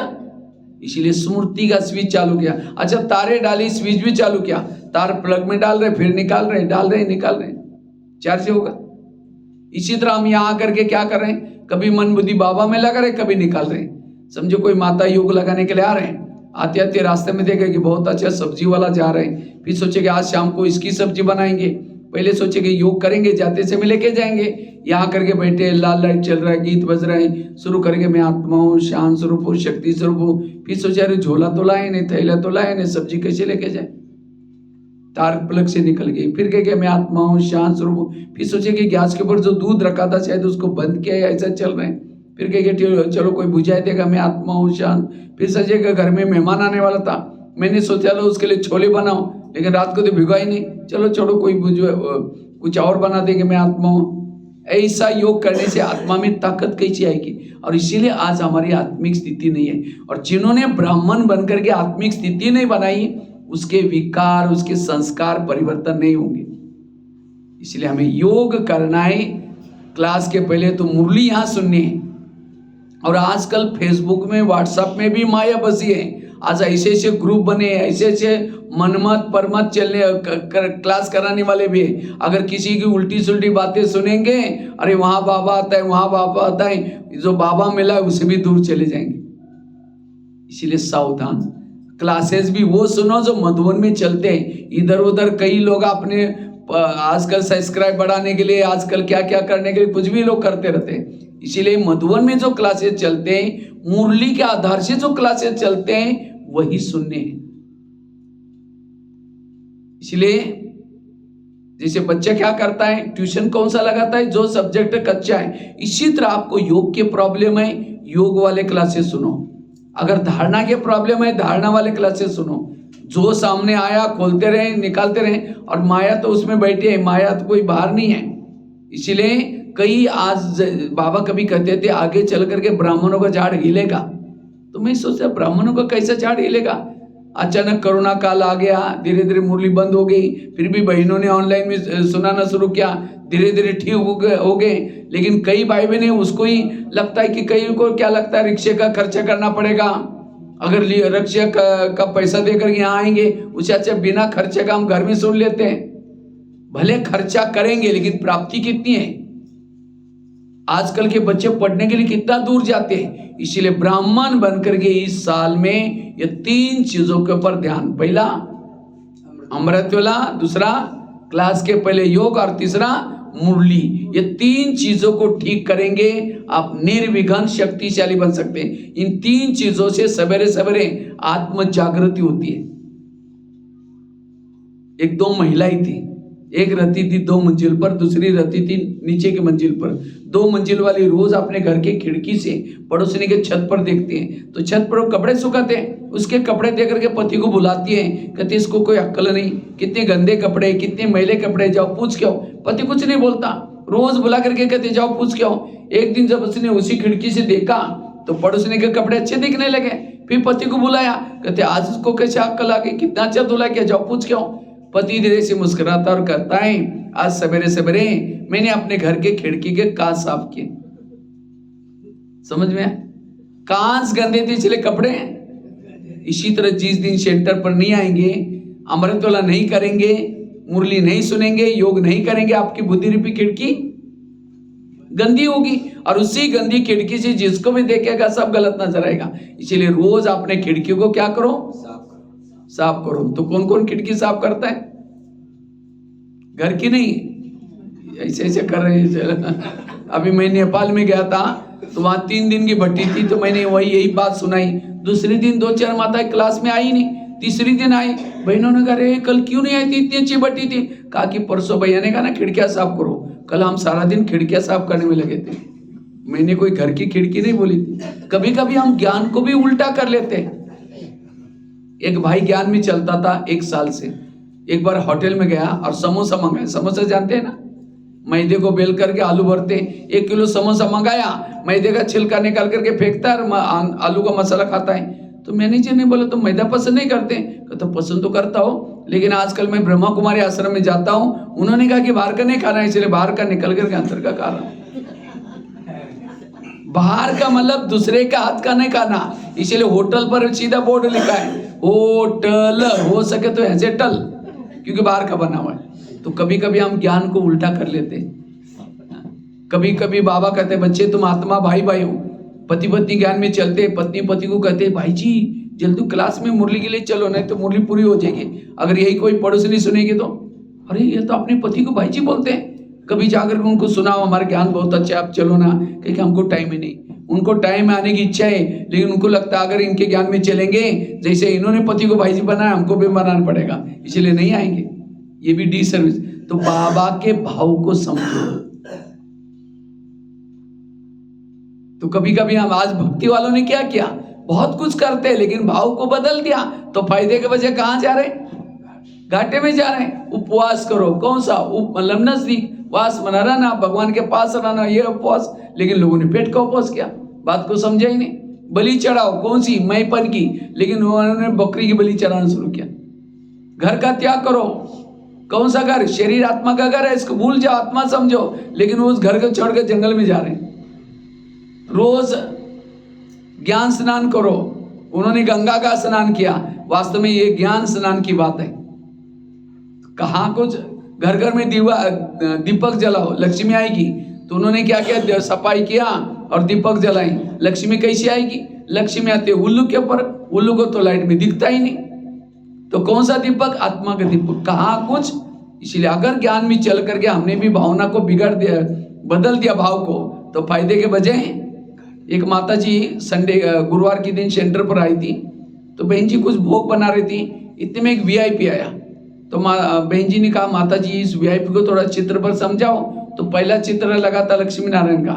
इसीलिए स्मृति का स्विच चालू किया। अच्छा, तारे डाली, स्विच भी चालू किया, तार प्लग में डाल रहे, फिर निकाल रहे, डाल रहे, निकाल रहे, चार्ज होगा। इसी तरह हम यहाँ आकर के क्या कर रहे हैं? कभी मन बुद्धि बाबा में लगा रहे, कभी निकाल रहे हैं। समझो कोई माता योग लगाने के लिए आ रहे हैं, आते आते रास्ते में देखे कि बहुत अच्छा सब्जी वाला जा रहे हैं, फिर सोचे कि आज शाम को इसकी सब्जी बनाएंगे। पहले सोचे कि योग करेंगे, जाते समय लेके जाएंगे। यहाँ करके बैठे, लाल लाइट चल रहा है, गीत बज रहे हैं, शुरू करेंगे मैं आत्मा हूँ, शांत स्वरूप हूँ, शक्ति स्वरूप हूँ। फिर सोचे अरे झोला तो लाए नहीं, थैला तो लाए नहीं, सब्जी कैसे लेके जाए? तार प्लग से निकल गई। फिर कहे मैं आत्मा हूँ, शांत स्वरूप हूँ। फिर सोचे कि गैस के ऊपर जो दूध रखा था शायद उसको बंद किया है, ऐसा चल रहे हैं। फिर कहेगा चलो कोई बुझाई देगा, मैं आत्मा हूँ शांत। फिर सजेगा घर में मेहमान आने वाला था, मैंने सोचा लो उसके लिए छोले बनाओ, लेकिन रात को तो भिगो ही नहीं, चलो छोड़ो कोई कुछ और बना देंगे, मैं आत्मा हूँ। ऐसा योग करने से आत्मा में ताकत कैसी आएगी? और इसीलिए आज हमारी आत्मिक स्थिति नहीं है। और जिन्होंने ब्राह्मण बनकर के आत्मिक स्थिति नहीं बनाई, उसके विकार, उसके संस्कार परिवर्तन नहीं होंगे। इसलिए हमें योग करना है। क्लास के पहले तो मुरली यहाँ सुननी है। और आजकल फेसबुक में, व्हाट्सएप में भी माया बसी है। आज ऐसे ऐसे ग्रुप बने, ऐसे ऐसे मनमत परमत चलने क्लास कराने वाले भी है। अगर किसी की उल्टी सुल्टी बातें सुनेंगे, अरे वहाँ बाबा आता है, वहाँ बाबा आता है, जो बाबा मिला है उसे भी दूर चले जाएंगे। इसीलिए सावधान। क्लासेस भी वो सुनो जो मधुबन में चलते हैं। इधर उधर कई लोग अपने आजकल सब्सक्राइब बढ़ाने के लिए, आजकल क्या क्या करने के लिए कुछ भी लोग करते रहते हैं। इसीलिए मधुबन में जो क्लासेस चलते हैं, मुरली के आधार से जो क्लासेस चलते हैं, वही सुनने हैं। इसलिए जैसे बच्चा क्या करता है, ट्यूशन कौन सा लगाता है, जो सब्जेक्ट कच्चा है। इसी तरह आपको योग के प्रॉब्लम है, योग वाले क्लासेस सुनो। अगर धारणा के प्रॉब्लम है, धारणा वाले क्लासेस सुनो। जो सामने आया खोलते रहे, निकालते रहे। और माया तो उसमें बैठी है, माया तो कोई बाहर नहीं है। इसीलिए कई आज बाबा कभी कहते थे आगे चल करके ब्राह्मणों का झाड़ हिलेगा। तो मैं सोचा ब्राह्मणों का कैसा झाड़ हिलेगा? अचानक कोरोना काल आ गया, धीरे धीरे मुरली बंद हो गई, फिर भी बहनों ने ऑनलाइन में सुनाना शुरू किया, धीरे धीरे ठीक हो गए। लेकिन कई भाई बहने उसको ही लगता है कि कई को क्या लगता है रिक्शे का खर्चा करना पड़ेगा, अगर रिक्शे का पैसा देकर यहाँ आएंगे, उससे अच्छा बिना खर्चे का हम घर में सुन लेते हैं। भले खर्चा करेंगे लेकिन प्राप्ति कितनी है? आजकल के बच्चे पढ़ने के लिए कितना दूर जाते हैं। इसीलिए ब्राह्मण बनकर के इस साल में ये 3 चीजों के ऊपर ध्यान। पहला अमृतवेला, दूसरा क्लास के पहले योग, और तीसरा मुरली। ये 3 चीजों को ठीक करेंगे, आप निर्विघ्न शक्तिशाली बन सकते हैं। इन 3 चीजों से सवेरे सवेरे आत्म जागृति होती है। एक 2 महिलाएं थी, एक रहती थी 2 मंजिल पर, दूसरी रहती थी नीचे की मंजिल पर। 2 मंजिल वाली रोज अपने घर के खिड़की से पड़ोसी के छत पर देखती हैं, तो छत पर वो कपड़े सुखाते हैं, उसके कपड़े देख करके पति को बुलाती है, कहती इसको कोई अक्ल नहीं, कितने गंदे कपड़े, कितने मैले कपड़े, जाओ पूछ के आओ। पति कुछ नहीं बोलता, रोज बुला करके कहते जाओ पूछ के आओ। एक दिन जब उसने उसी खिड़की से देखा तो पड़ोसी के कपड़े अच्छे दिखने लगे। फिर पति को बुलाया, कहते आज उसको कैसे अक्ल आ गई, कितना अच्छा धुला किया, जाओ पूछ के आओ। पति धीरे से मुस्कुराता और कहता है आज सवेरे सवेरे मैंने अपने घर के खिड़की के कांच साफ किए। समझ में? कांच गंदे थे इसलिए कपड़े। इसी तरह जिस दिन सेंटर पर नहीं आएंगे, अमृतवेला नहीं करेंगे, मुरली नहीं सुनेंगे, योग नहीं करेंगे, आपकी बुद्धि रूपी खिड़की गंदी होगी। और उसी गंदी खिड़की से जिसको भी देखेगा सब गलत नजर आएगा। इसीलिए रोज अपने खिड़की को क्या करो, साफ करो। तो कौन कौन खिड़की साफ करता है? घर की नहीं, ऐसे ऐसे कर रहे हैं। अभी मैं नेपाल में गया था तो वहां 3 दिन की भट्टी थी, तो मैंने यही बात सुनाई। दूसरे दिन 2-4 माताएं क्लास में आई नहीं, तीसरी दिन आई। बहनों ने कहा अरे कल क्यों नहीं आई थी, इतनी अच्छी भट्टी थी। कहा कि परसों भैया ने कहा ना खिड़कियां साफ करो, कल हम सारा दिन खिड़कियां साफ करने में लगे थे। मैंने कोई घर की खिड़की नहीं बोली थी। कभी कभी हम ज्ञान को भी उल्टा कर लेते हैं। एक भाई ज्ञान में चलता था 1 साल से, एक बार होटल में गया और समोसा मंगाया। समोसा जानते हैं ना, मैदे को बेल करके आलू भरते। 1 किलो समोसा मंगाया, मैदे का छिलका निकाल करके फेंकता है और आलू का मसाला खाता है। तो मैनेजर ने बोला तो मैदा पसंद नहीं करते? तो पसंद तो करता हो, लेकिन आजकल मैं ब्रह्मा कुमारी आश्रम में जाता हूँ, उन्होंने कहा कि बाहर का नहीं खाना है, इसलिए बाहर का निकल करके अंदर का खा रहा हूँ। बाहर का मतलब दूसरे का हाथ का नहीं खाना। इसलिए होटल पर सीधा बोर्ड लिखा है होटल, हो सके तो ऐसे टल, क्योंकि बाहर का बना हुआ है। तो कभी कभी हम ज्ञान को उल्टा कर लेते हैं। कभी कभी बाबा कहते बच्चे तुम आत्मा भाई भाई हो। पति पत्नी ज्ञान में चलते, पत्नी पति को कहते भाई जी जल्दी क्लास में मुरली के लिए चलो, नहीं तो मुरली पूरी हो जाएगी। अगर यही कोई पड़ोसी नहीं सुनेगी तो अरे ये तो अपने पति को भाई जी बोलते हैं। कभी जाकर उनको सुनाओ हमारा ज्ञान बहुत अच्छा है, आप चलो ना, क्योंकि हमको टाइम ही नहीं। उनको टाइम में आने की इच्छा है, लेकिन उनको लगता है अगर इनके ज्ञान में चलेंगे, जैसे इन्होंने पति को भाई जी बनाया, हमको भी बनाना पड़ेगा, इसलिए नहीं आएंगे। ये भी डी सर्विस। तो बाबा के भाव को समझो। तो कभी कभी हम आज भक्ति वालों ने क्या किया, बहुत कुछ करते हैं लेकिन भाव को बदल दिया, तो फायदे के बजाय कहाँ जा रहे, घाटे में जा रहे हैं। उपवास करो, कौन सा मतलब नजदीक वास मना रहना, भगवान के पास रहना, ये उपवास, लेकिन लोगों ने पेट का उपवास किया, बात को समझा ही नहीं। बलि चढ़ाओ, कौन सी मैपन की, लेकिन उन्होंने बकरी की बलि चढ़ाना शुरू किया। घर का त्याग करो, कौन सा घर, शरीर आत्मा का घर है, इसको भूल जाओ, आत्मा समझो, लेकिन उस घर को छोड़ कर जंगल में जा रहे हैं। रोज ज्ञान स्नान करो, उन्होंने गंगा का स्नान किया, वास्तव में ये ज्ञान स्नान की बात है। कहाँ कुछ घर घर में दीपक जलाओ, लक्ष्मी आएगी, तो उन्होंने क्या किया, सफाई किया और दीपक जलाई। लक्ष्मी कैसी आएगी, लक्ष्मी आते उल्लू के ऊपर, उल्लू को तो लाइट में दिखता ही नहीं, तो कौन सा दीपक, आत्मा का दीपक, कहाँ कुछ। इसलिए अगर ज्ञान में चल करके हमने भी भावना को बिगाड़ दिया, बदल दिया भाव को, तो फायदे के बजाय। एक माता जी संडे गुरुवार के दिन सेंटर पर आई थी, तो बहन जी कुछ भोग बना रही थी, इतने में एक वीआईपी आया, तो बहन जी ने कहा माता जी इस वीआईपी को थोड़ा चित्र पर समझाओ। तो पहला चित्र लगा था लक्ष्मी नारायण का,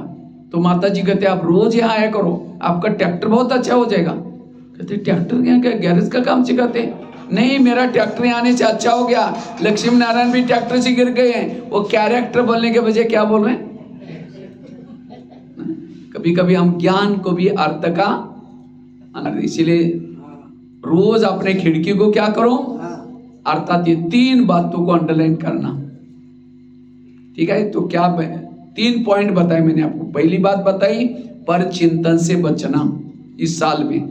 तो माता जी कहते आप रोज यहाँ आया करो, आपका ट्रैक्टर बहुत अच्छा हो जाएगा। कहते ट्रैक्टर क्या गैरेज का काम सिखाते, नहीं मेरा ट्रैक्टर आने से अच्छा हो गया, लक्ष्मी नारायण भी ट्रैक्टर से गिर गए हैं, वो कैरेक्टर बोलने के बजाय क्या बोल रहे हैं। कभी कभी हम ज्ञान को भी अर्थ का, इसीलिए रोज अपने खिड़की को क्या करो, अर्थात ये 3 बातों को अंडरलाइन करना, ठीक है। तो क्या 3 पॉइंट बताए मैंने आपको। पहली बात बताई, पर चिंतन से बचना, इस साल में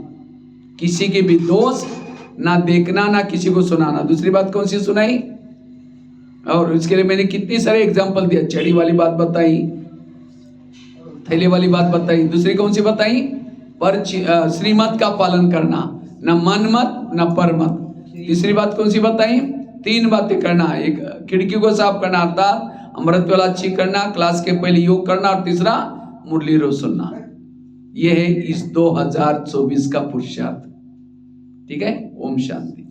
किसी के भी दोष ना देखना, ना किसी को सुनाना। दूसरी बात कौन सी सुनाई, और इसके लिए मैंने कितनी सारे एग्जाम्पल दिया, छड़ी वाली बात बताई, थैले वाली बात बताई, दूसरी कौन सी बताई, पर श्रीमत का पालन करना, न मन मत न पर मत। तीसरी बात कौन सी बताई, 3 बातें करना, एक खिड़की को साफ करना अर्थात अमृत वाला अच्छी करना, क्लास के पहले योग करना, और तीसरा मुरली रोज सुनना। यह है इस 2024 का पुरुषार्थ, ठीक है। ओम शांति।